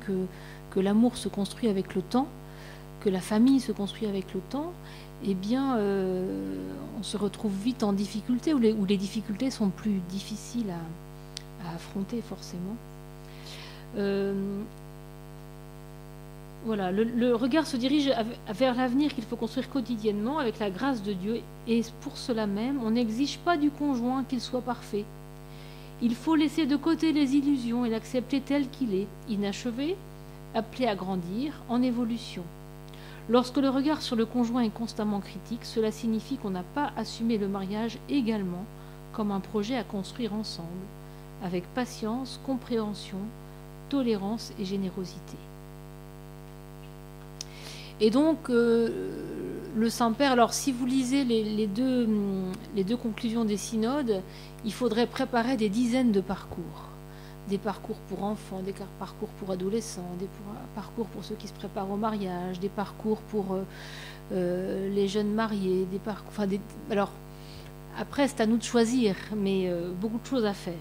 que l'amour se construit avec le temps, que la famille se construit avec le temps, eh bien, on se retrouve vite en difficulté, où les difficultés sont plus difficiles à affronter, forcément. Voilà, le regard se dirige vers l'avenir qu'il faut construire quotidiennement avec la grâce de Dieu, et pour cela même, on n'exige pas du conjoint qu'il soit parfait. Il faut laisser de côté les illusions et l'accepter tel qu'il est, inachevé, appelé à grandir, en évolution. Lorsque le regard sur le conjoint est constamment critique, cela signifie qu'on n'a pas assumé le mariage également comme un projet à construire ensemble, avec patience, compréhension, tolérance et générosité. Et donc, le Saint-Père, alors si vous lisez les deux conclusions des synodes, il faudrait préparer des dizaines de parcours. Des parcours pour enfants, des parcours pour adolescents, des parcours pour ceux qui se préparent au mariage, des parcours pour les jeunes mariés, des parcours... alors, après, c'est à nous de choisir, mais beaucoup de choses à faire.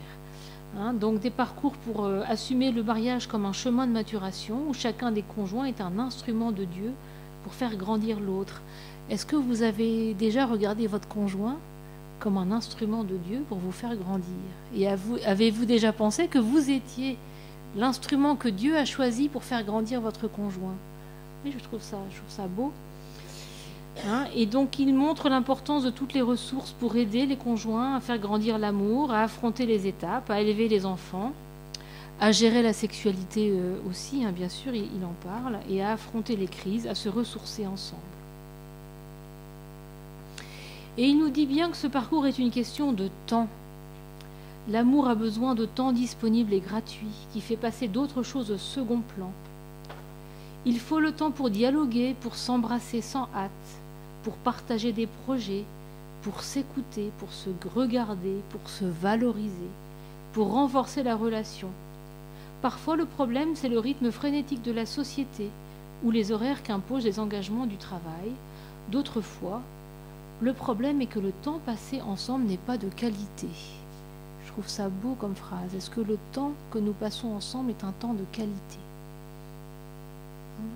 Hein, donc des parcours pour assumer le mariage comme un chemin de maturation où chacun des conjoints est un instrument de Dieu pour faire grandir l'autre. Est-ce que vous avez déjà regardé votre conjoint comme un instrument de Dieu pour vous faire grandir? Et avez-vous déjà pensé que vous étiez l'instrument que Dieu a choisi pour faire grandir votre conjoint? Oui, je trouve ça beau. Hein, et donc il montre l'importance de toutes les ressources pour aider les conjoints à faire grandir l'amour, à affronter les étapes, à élever les enfants, à gérer la sexualité aussi, hein, bien sûr, il en parle, et à affronter les crises, à se ressourcer ensemble. Et il nous dit bien que ce parcours est une question de temps. L'amour a besoin de temps disponible et gratuit, qui fait passer d'autres choses au second plan. Il faut le temps pour dialoguer, pour s'embrasser sans hâte, pour partager des projets, pour s'écouter, pour se regarder, pour se valoriser, pour renforcer la relation. Parfois, le problème, c'est le rythme frénétique de la société ou les horaires qu'imposent les engagements du travail. D'autres fois, le problème est que le temps passé ensemble n'est pas de qualité. Je trouve ça beau comme phrase. Est-ce que le temps que nous passons ensemble est un temps de qualité?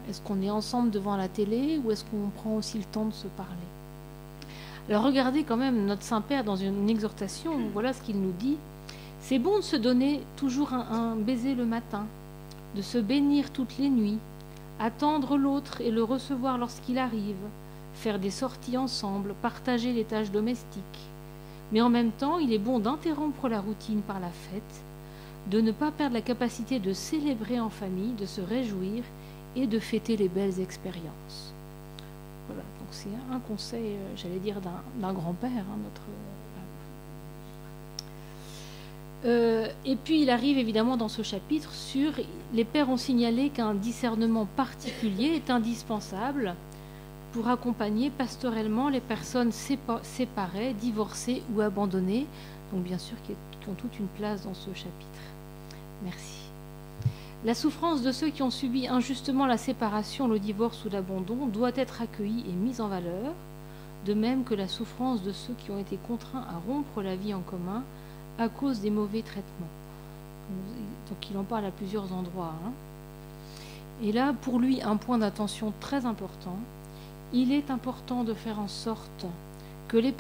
Est-ce qu'on est ensemble devant la télé ou est-ce qu'on prend aussi le temps de se parler? Alors regardez quand même notre Saint-Père dans une exhortation, voilà ce qu'il nous dit. C'est bon de se donner toujours un baiser le matin, de se bénir toutes les nuits, attendre l'autre et le recevoir lorsqu'il arrive, faire des sorties ensemble, partager les tâches domestiques. Mais en même temps, il est bon d'interrompre la routine par la fête, de ne pas perdre la capacité de célébrer en famille, de se réjouir et de fêter les belles expériences. Voilà, donc c'est un conseil, j'allais dire, d'un grand-père, hein, et puis il arrive évidemment dans ce chapitre sur les pères ont signalé qu'un discernement particulier est indispensable pour accompagner pastorellement les personnes séparées, divorcées ou abandonnées, donc bien sûr qui ont toute une place dans ce chapitre. Merci. La souffrance de ceux qui ont subi injustement la séparation, le divorce ou l'abandon doit être accueillie et mise en valeur, de même que la souffrance de ceux qui ont été contraints à rompre la vie en commun à cause des mauvais traitements. Donc il en parle à plusieurs endroits. Hein. Et là, pour lui, un point d'attention très important, il est important de faire en sorte que les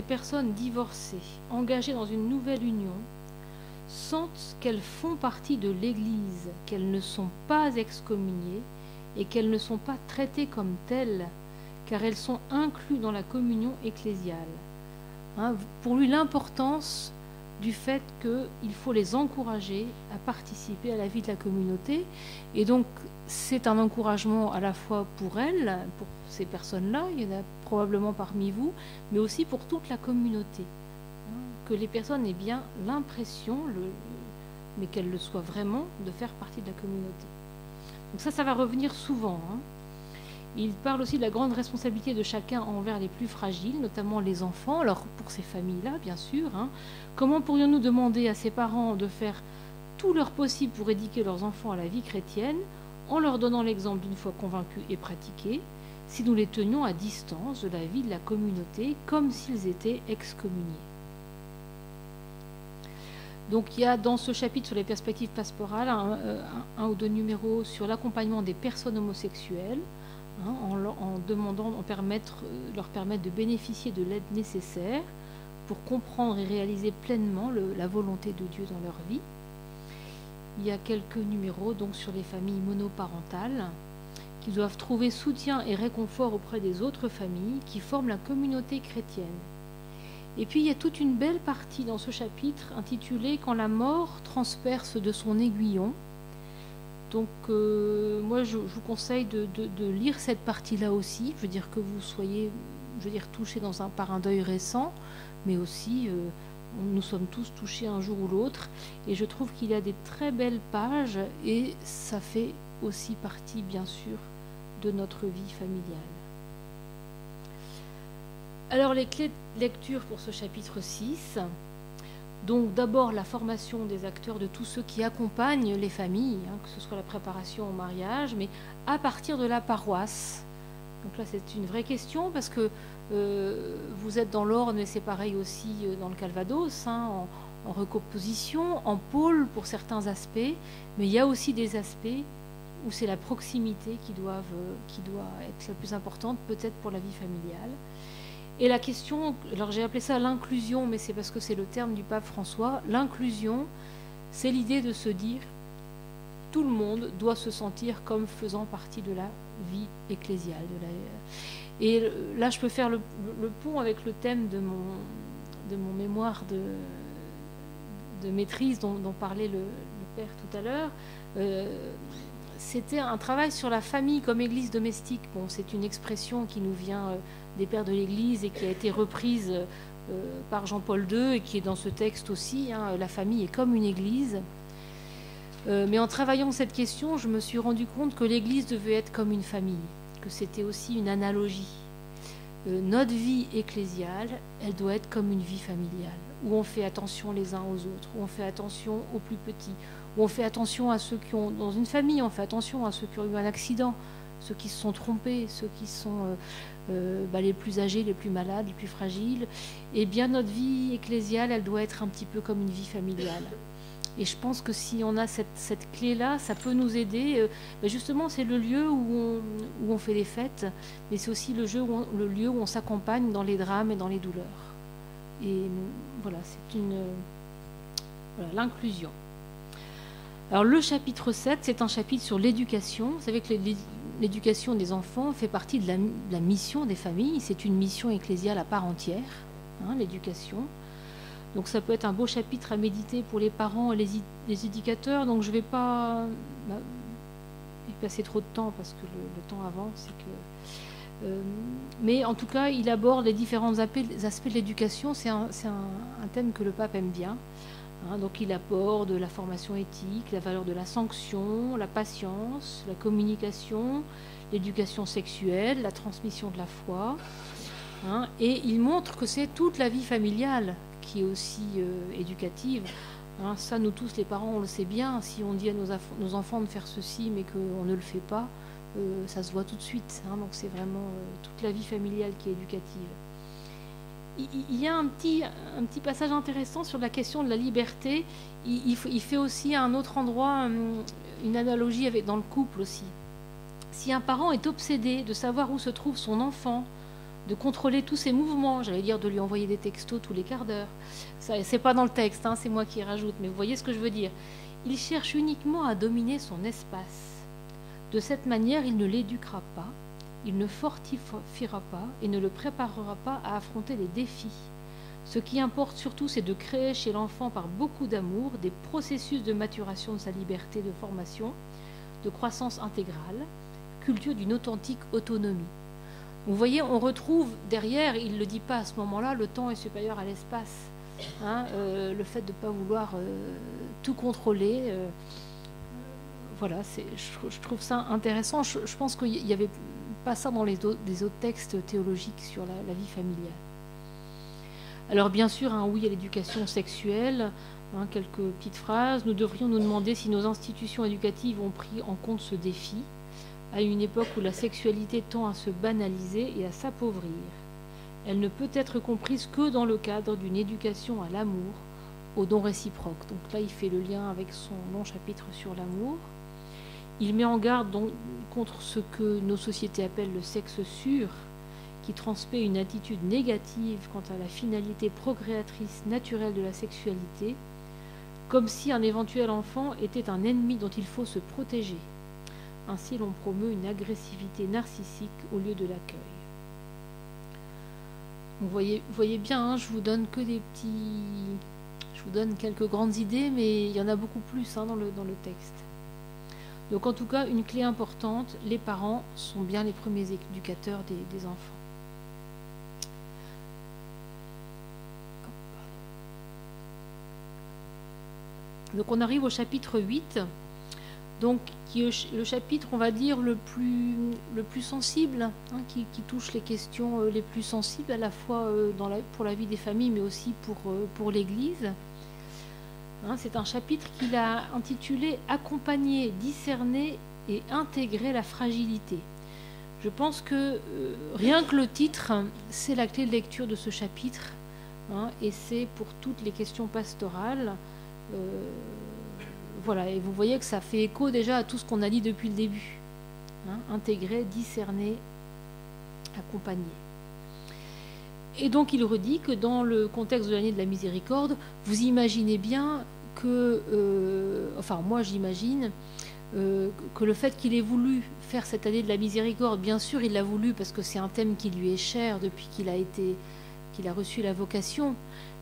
personnes divorcées, engagées dans une nouvelle union, sentent qu'elles font partie de l'Église, qu'elles ne sont pas excommuniées et qu'elles ne sont pas traitées comme telles, car elles sont incluses dans la communion ecclésiale. Hein, pour lui, l'importance du fait qu'il faut les encourager à participer à la vie de la communauté. Et donc, c'est un encouragement à la fois pour elles, pour ces personnes-là, il y en a probablement parmi vous, mais aussi pour toute la communauté. Que les personnes aient bien l'impression, mais qu'elles le soient vraiment, de faire partie de la communauté. Donc ça va revenir souvent. Hein. Il parle aussi de la grande responsabilité de chacun envers les plus fragiles, notamment les enfants. Alors pour ces familles-là, bien sûr, hein, comment pourrions-nous demander à ces parents de faire tout leur possible pour éduquer leurs enfants à la vie chrétienne, en leur donnant l'exemple d'une foi convaincue et pratiquée, si nous les tenions à distance de la vie de la communauté, comme s'ils étaient excommuniés? Donc il y a dans ce chapitre sur les perspectives pastorales un ou deux numéros sur l'accompagnement des personnes homosexuelles, en demandant leur permettre de bénéficier de l'aide nécessaire pour comprendre et réaliser pleinement la volonté de Dieu dans leur vie. Il y a quelques numéros donc sur les familles monoparentales qui doivent trouver soutien et réconfort auprès des autres familles qui forment la communauté chrétienne. Et puis il y a toute une belle partie dans ce chapitre intitulée « Quand la mort transperce de son aiguillon ». Donc moi je vous conseille de lire cette partie-là aussi. Je veux dire que vous soyez touchés par un deuil récent, mais aussi nous sommes tous touchés un jour ou l'autre. Et je trouve qu'il y a des très belles pages et ça fait aussi partie bien sûr de notre vie familiale. Alors les clés de lecture pour ce chapitre 6. Donc d'abord la formation des acteurs, de tous ceux qui accompagnent les familles, que ce soit la préparation au mariage, mais à partir de la paroisse. Donc là c'est une vraie question parce que vous êtes dans l'Orne, mais c'est pareil aussi dans le Calvados, en recomposition, en pôle pour certains aspects, mais il y a aussi des aspects où c'est la proximité qui doit être la plus importante, peut-être pour la vie familiale. Et la question, alors j'ai appelé ça l'inclusion, mais c'est parce que c'est le terme du pape François. L'inclusion, c'est l'idée de se dire tout le monde doit se sentir comme faisant partie de la vie ecclésiale. Et là, je peux faire le pont avec le thème de mon mémoire de maîtrise dont parlait le père tout à l'heure. C'était un travail sur la famille comme église domestique. Bon, c'est une expression qui nous vient des pères de l'Église et qui a été reprise par Jean-Paul II et qui est dans ce texte aussi. La famille est comme une église. Mais en travaillant cette question, je me suis rendu compte que l'Église devait être comme une famille, que c'était aussi une analogie. Notre vie ecclésiale, elle doit être comme une vie familiale, où on fait attention les uns aux autres, où on fait attention aux plus petits, où on fait attention à ceux qui ont, dans une famille, on fait attention à ceux qui ont eu un accident, ceux qui se sont trompés, ceux qui sont les plus âgés, les plus malades, les plus fragiles. Eh bien, notre vie ecclésiale, elle doit être un petit peu comme une vie familiale. Et je pense que si on a cette clé-là, ça peut nous aider. Justement, c'est le lieu où on fait les fêtes, mais c'est aussi le lieu où on s'accompagne dans les drames et dans les douleurs. Et voilà, c'est l'inclusion. Alors le chapitre 7, c'est un chapitre sur l'éducation. Vous savez que l'éducation des enfants fait partie de la mission des familles. C'est une mission ecclésiale à part entière, l'éducation. Donc ça peut être un beau chapitre à méditer pour les parents et les éducateurs. Donc je ne vais pas y passer trop de temps parce que le temps avance. Mais en tout cas, il aborde les différents aspects de l'éducation. C'est un thème que le pape aime bien. Donc il aborde la formation éthique, la valeur de la sanction, la patience, la communication, l'éducation sexuelle, la transmission de la foi. Et il montre que c'est toute la vie familiale qui est aussi éducative. Ça, nous tous, les parents, on le sait bien. Si on dit à nos enfants de faire ceci, mais qu'on ne le fait pas, ça se voit tout de suite. Donc c'est vraiment toute la vie familiale qui est éducative. Il y a un petit passage intéressant sur la question de la liberté. Il fait aussi à un autre endroit une analogie dans le couple aussi. Si un parent est obsédé de savoir où se trouve son enfant, de contrôler tous ses mouvements, j'allais dire de lui envoyer des textos tous les quarts d'heure. C'est pas dans le texte, c'est moi qui rajoute, mais vous voyez ce que je veux dire. Il cherche uniquement à dominer son espace. De cette manière, il ne l'éduquera pas, il ne fortifiera pas et ne le préparera pas à affronter les défis. Ce qui importe surtout, c'est de créer chez l'enfant, par beaucoup d'amour, des processus de maturation de sa liberté de formation, de croissance intégrale, culture d'une authentique autonomie. Vous voyez, on retrouve derrière, il ne le dit pas à ce moment-là, le temps est supérieur à l'espace. Le fait de ne pas vouloir tout contrôler. Voilà, je trouve ça intéressant. Je pense qu'il n'y avait pas ça dans les autres textes théologiques sur la vie familiale. Alors bien sûr, oui à l'éducation sexuelle, quelques petites phrases. Nous devrions nous demander si nos institutions éducatives ont pris en compte ce défi, à une époque où la sexualité tend à se banaliser et à s'appauvrir. Elle ne peut être comprise que dans le cadre d'une éducation à l'amour, au don réciproque. Donc là, il fait le lien avec son long chapitre sur l'amour. Il met en garde donc contre ce que nos sociétés appellent le sexe sûr, qui transmet une attitude négative quant à la finalité procréatrice naturelle de la sexualité, comme si un éventuel enfant était un ennemi dont il faut se protéger. Ainsi, l'on promeut une agressivité narcissique au lieu de l'accueil. Vous voyez bien, hein, je vous donne que des petits... Je vous donne quelques grandes idées, mais il y en a beaucoup plus hein, dans le texte. Donc en tout cas, une clé importante, les parents sont bien les premiers éducateurs des enfants. Donc on arrive au chapitre 8, donc, qui est le chapitre, on va dire, le plus sensible, hein, qui touche les questions les plus sensibles, à la fois pour la vie des familles, mais aussi pour l'Église. Hein, c'est un chapitre qu'il a intitulé « Accompagner, discerner et intégrer la fragilité ». Je pense que rien que le titre, c'est la clé de lecture de ce chapitre, hein, et c'est pour toutes les questions pastorales. Voilà, et vous voyez que ça fait écho déjà à tout ce qu'on a dit depuis le début. Hein, intégrer, discerner, accompagner. Et donc il redit que dans le contexte de l'année de la miséricorde, vous imaginez bien que, enfin moi j'imagine, que le fait qu'il ait voulu faire cette année de la miséricorde, bien sûr il l'a voulu parce que c'est un thème qui lui est cher depuis qu'il a reçu la vocation,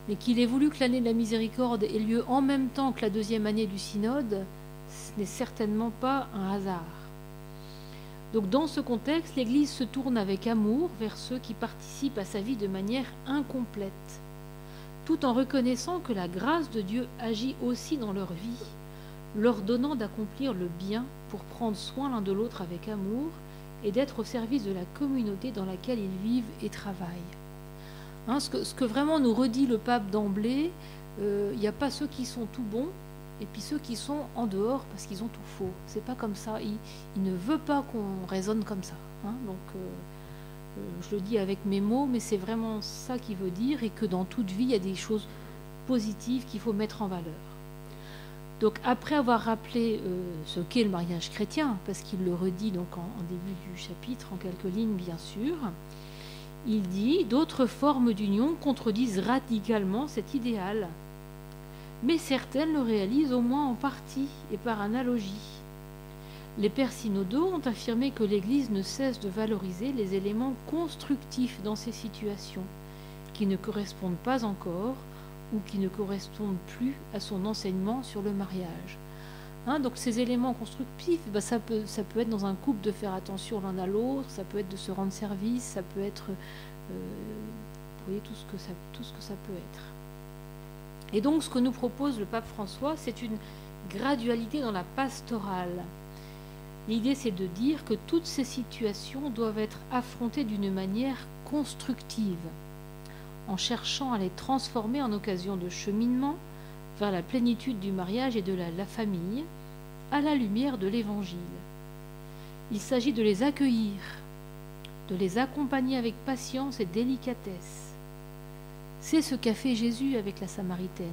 mais qu'il ait voulu que l'année de la miséricorde ait lieu en même temps que la deuxième année du synode, ce n'est certainement pas un hasard. Donc dans ce contexte, l'Église se tourne avec amour vers ceux qui participent à sa vie de manière incomplète, tout en reconnaissant que la grâce de Dieu agit aussi dans leur vie, leur donnant d'accomplir le bien pour prendre soin l'un de l'autre avec amour et d'être au service de la communauté dans laquelle ils vivent et travaillent. Hein, ce que vraiment nous redit le pape d'emblée, il n'y a pas ceux qui sont tout bons et puis ceux qui sont en dehors parce qu'ils ont tout faux. C'est pas comme ça. Il ne veut pas qu'on raisonne comme ça. Hein, donc je le dis avec mes mots, mais c'est vraiment ça qu'il veut dire, et que dans toute vie, il y a des choses positives qu'il faut mettre en valeur. Donc après avoir rappelé ce qu'est le mariage chrétien, parce qu'il le redit donc en début du chapitre, en quelques lignes bien sûr, il dit « D'autres formes d'union contredisent radicalement cet idéal, mais certaines le réalisent au moins en partie et par analogie. Les pères synodaux ont affirmé que l'Église ne cesse de valoriser les éléments constructifs dans ces situations, qui ne correspondent pas encore ou qui ne correspondent plus à son enseignement sur le mariage. » Hein, donc ces éléments constructifs, ça peut être dans un couple de faire attention l'un à l'autre, ça peut être de se rendre service, ça peut être, vous voyez, tout ce que ça peut être. Et donc ce que nous propose le pape François, c'est une gradualité dans la pastorale. L'idée, c'est de dire que toutes ces situations doivent être affrontées d'une manière constructive, en cherchant à les transformer en occasion de cheminement vers la plénitude du mariage et de la famille, à la lumière de l'Évangile. Il s'agit de les accueillir, de les accompagner avec patience et délicatesse. C'est ce qu'a fait Jésus avec la Samaritaine.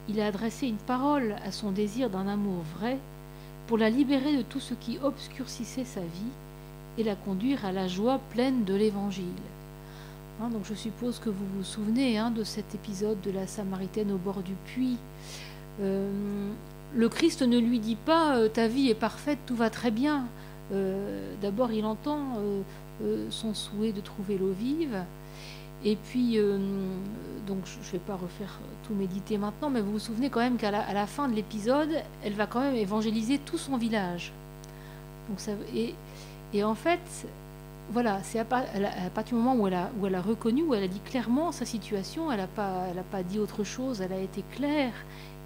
Il a adressé une parole à son désir d'un amour vrai pour la libérer de tout ce qui obscurcissait sa vie et la conduire à la joie pleine de l'Évangile. Hein, donc je suppose que vous vous souvenez de cet épisode de la Samaritaine au bord du puits. Le Christ ne lui dit pas ta vie est parfaite, tout va très bien. D'abord il entend son souhait de trouver l'eau vive. Et puis, donc je ne vais pas refaire tout méditer maintenant, mais vous vous souvenez quand même qu'à la fin de l'épisode, elle va quand même évangéliser tout son village. Donc et en fait, voilà, c'est à partir du moment où elle a reconnu, où elle a dit clairement sa situation, elle n'a pas dit autre chose, elle a été claire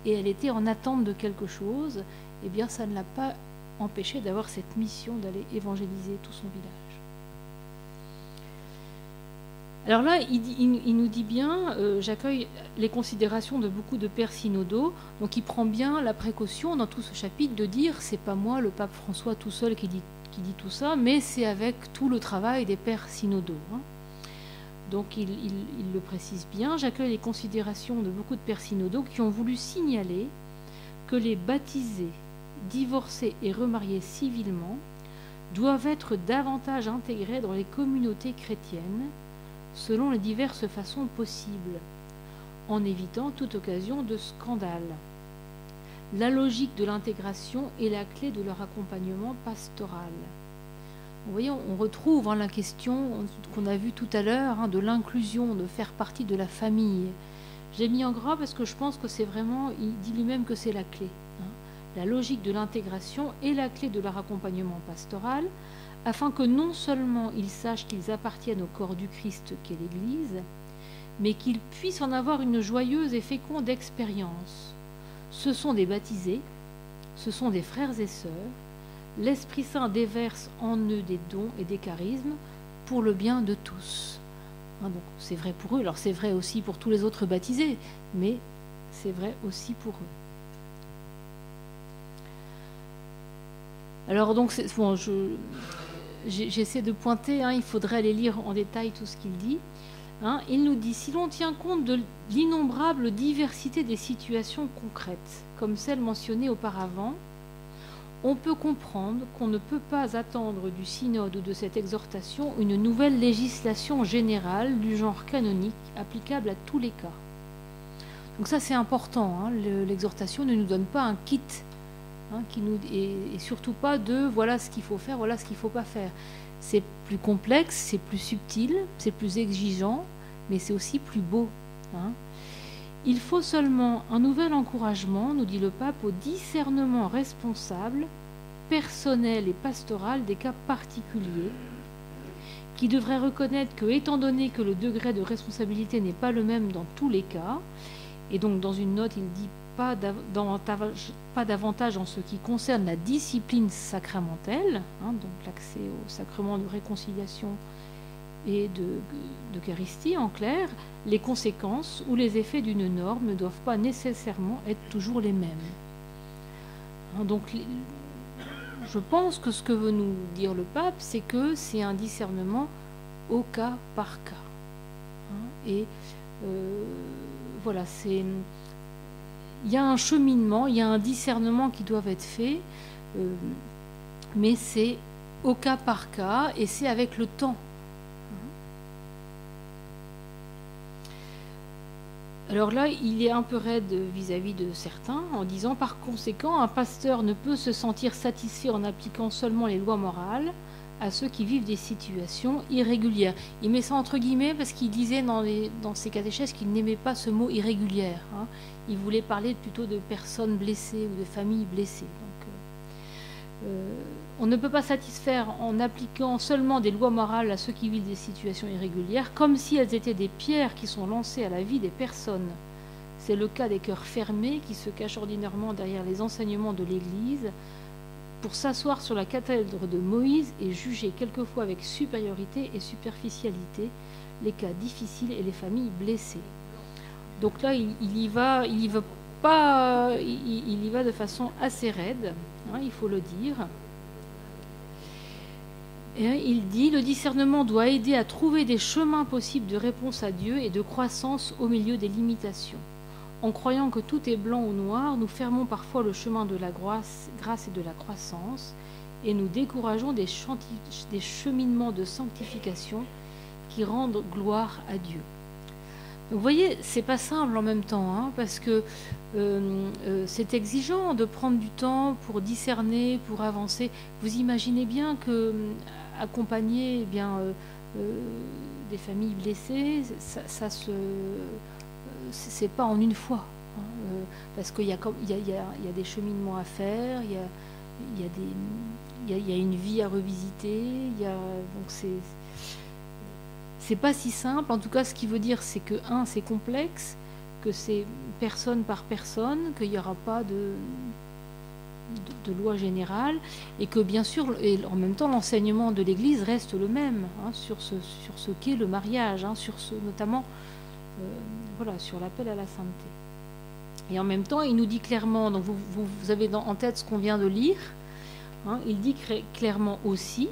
et elle était en attente de quelque chose, eh bien ça ne l'a pas empêché d'avoir cette mission d'aller évangéliser tout son village. Alors là, il nous dit bien, j'accueille les considérations de beaucoup de pères synodaux, donc il prend bien la précaution dans tout ce chapitre de dire, c'est pas moi, le pape François tout seul qui dit tout ça, mais c'est avec tout le travail des pères synodaux. Donc il le précise bien. J'accueille les considérations de beaucoup de pères synodaux qui ont voulu signaler que les baptisés, divorcés et remariés civilement doivent être davantage intégrés dans les communautés chrétiennes selon les diverses façons possibles, en évitant toute occasion de scandale. La logique de l'intégration est la clé de leur accompagnement pastoral. Vous voyez, on retrouve la question qu'on a vue tout à l'heure de l'inclusion, de faire partie de la famille. J'ai mis en gras parce que je pense que c'est vraiment, il dit lui-même que c'est la clé. La logique de l'intégration est la clé de leur accompagnement pastoral, afin que non seulement ils sachent qu'ils appartiennent au corps du Christ qu'est l'Église, mais qu'ils puissent en avoir une joyeuse et féconde expérience. Ce sont des baptisés, ce sont des frères et sœurs. L'Esprit Saint déverse en eux des dons et des charismes pour le bien de tous. Donc c'est vrai pour eux, alors c'est vrai aussi pour tous les autres baptisés, mais c'est vrai aussi pour eux. Alors donc, bon, j'essaie de pointer, il faudrait aller lire en détail tout ce qu'il dit. Il nous dit, si l'on tient compte de l'innombrable diversité des situations concrètes, comme celles mentionnées auparavant, on peut comprendre qu'on ne peut pas attendre du synode ou de cette exhortation une nouvelle législation générale du genre canonique applicable à tous les cas. Donc ça c'est important, l'exhortation ne nous donne pas un kit, et surtout pas de voilà ce qu'il faut faire, voilà ce qu'il ne faut pas faire. C'est plus complexe, c'est plus subtil, c'est plus exigeant, mais c'est aussi plus beau. Il faut seulement un nouvel encouragement, nous dit le pape, au discernement responsable, personnel et pastoral des cas particuliers, qui devrait reconnaître que, étant donné que le degré de responsabilité n'est pas le même dans tous les cas, et donc dans une note il dit pas davantage en ce qui concerne la discipline sacramentelle, donc l'accès au sacrement de réconciliation et d'Eucharistie, en clair, les conséquences ou les effets d'une norme ne doivent pas nécessairement être toujours les mêmes. Donc, je pense que ce que veut nous dire le pape, c'est que c'est un discernement au cas par cas. Et voilà, il y a un cheminement, il y a un discernement qui doit être fait, mais c'est au cas par cas et c'est avec le temps. Alors là, il est un peu raide vis-à-vis de certains en disant par conséquent, un pasteur ne peut se sentir satisfait en appliquant seulement les lois morales à ceux qui vivent des situations irrégulières. Il met ça entre guillemets parce qu'il disait dans ses catéchèses qu'il n'aimait pas ce mot irrégulière. Il voulait parler plutôt de personnes blessées ou de familles blessées. Donc, on ne peut pas satisfaire en appliquant seulement des lois morales à ceux qui vivent des situations irrégulières, comme si elles étaient des pierres qui sont lancées à la vie des personnes. C'est le cas des cœurs fermés qui se cachent ordinairement derrière les enseignements de l'Église pour s'asseoir sur la cathèdre de Moïse et juger quelquefois avec supériorité et superficialité les cas difficiles et les familles blessées. Donc là, il y va de façon assez raide, il faut le dire. Et il dit, le discernement doit aider à trouver des chemins possibles de réponse à Dieu et de croissance au milieu des limitations. En croyant que tout est blanc ou noir, nous fermons parfois le chemin de la grâce et de la croissance et nous décourageons des cheminements de sanctification qui rendent gloire à Dieu. Donc, vous voyez, c'est pas simple en même temps, parce que c'est exigeant de prendre du temps pour discerner, pour avancer. Vous imaginez bien que accompagner des familles blessées, c'est pas en une fois, parce qu'il y a des cheminements à faire, il y a une vie à revisiter, donc c'est pas si simple. En tout cas, ce qui veut dire, c'est que c'est complexe, que c'est personne par personne, qu'il n'y aura pas de loi générale, et que bien sûr, et en même temps, l'enseignement de l'Église reste le même sur ce qu'est le mariage, notamment sur l'appel à la sainteté. Et en même temps, il nous dit clairement, donc vous avez en tête ce qu'on vient de lire, il dit clairement aussi,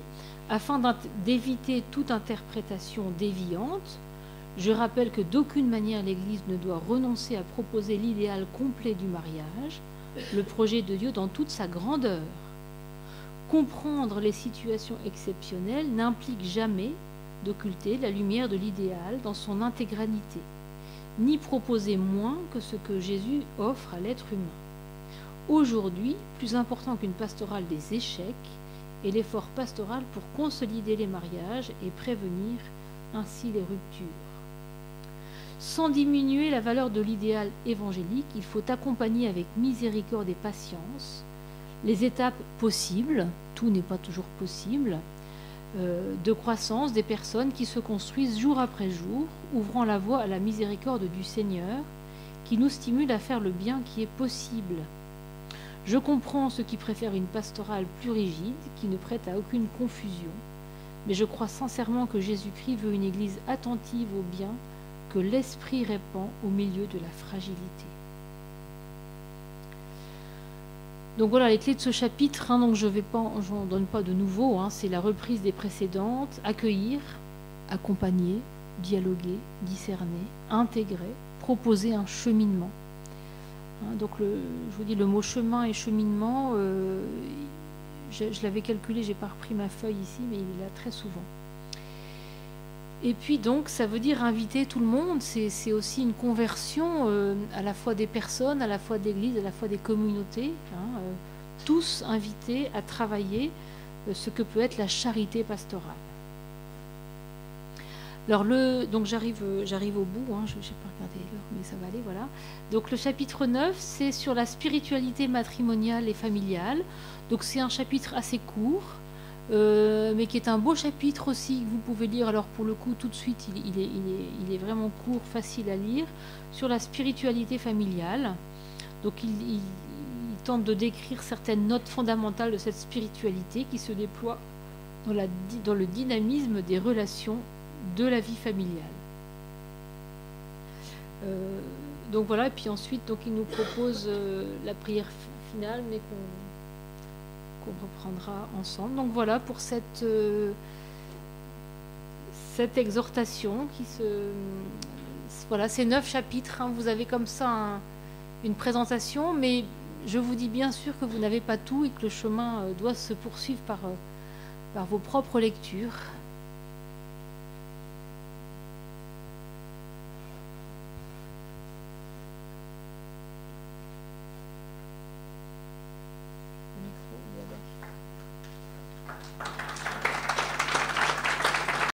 afin d'éviter toute interprétation déviante, Je rappelle que d'aucune manière l'Église ne doit renoncer à proposer l'idéal complet du mariage, le projet de Dieu dans toute sa grandeur. Comprendre les situations exceptionnelles n'implique jamais d'occulter la lumière de l'idéal dans son intégralité, ni proposer moins que ce que Jésus offre à l'être humain. Aujourd'hui, plus important qu'une pastorale des échecs est l'effort pastoral pour consolider les mariages et prévenir ainsi les ruptures. Sans diminuer la valeur de l'idéal évangélique, il faut accompagner avec miséricorde et patience les étapes possibles, tout n'est pas toujours possible, de croissance des personnes qui se construisent jour après jour, ouvrant la voie à la miséricorde du Seigneur, qui nous stimule à faire le bien qui est possible. Je comprends ceux qui préfèrent une pastorale plus rigide, qui ne prête à aucune confusion, mais je crois sincèrement que Jésus-Christ veut une Église attentive au bien que l'Esprit répand au milieu de la fragilité. Donc voilà les clés de ce chapitre, donc je n'en donne pas de nouveau, c'est la reprise des précédentes, accueillir, accompagner, dialoguer, discerner, intégrer, proposer un cheminement. Donc je vous dis le mot chemin et cheminement, je l'avais calculé, je n'ai pas repris ma feuille ici, mais il est là très souvent. Et puis donc ça veut dire inviter tout le monde, c'est aussi une conversion à la fois des personnes, à la fois de l'Église, à la fois des communautés, tous invités à travailler ce que peut être la charité pastorale. Alors donc j'arrive au bout, je n'ai pas regardé l'heure, mais ça va aller, voilà. Donc le chapitre 9, c'est sur la spiritualité matrimoniale et familiale. Donc c'est un chapitre assez court, mais qui est un beau chapitre aussi que vous pouvez lire. Alors pour le coup, tout de suite, il est vraiment court, facile à lire, sur la spiritualité familiale. Donc il tente de décrire certaines notes fondamentales de cette spiritualité qui se déploie dans le dynamisme des relations de la vie familiale. Donc voilà, et puis ensuite donc, il nous propose la prière finale, mais qu'on reprendra ensemble. Donc voilà pour cette exhortation voilà, ces 9 chapitres. Vous avez comme ça une présentation, mais je vous dis bien sûr que vous n'avez pas tout et que le chemin doit se poursuivre par vos propres lectures.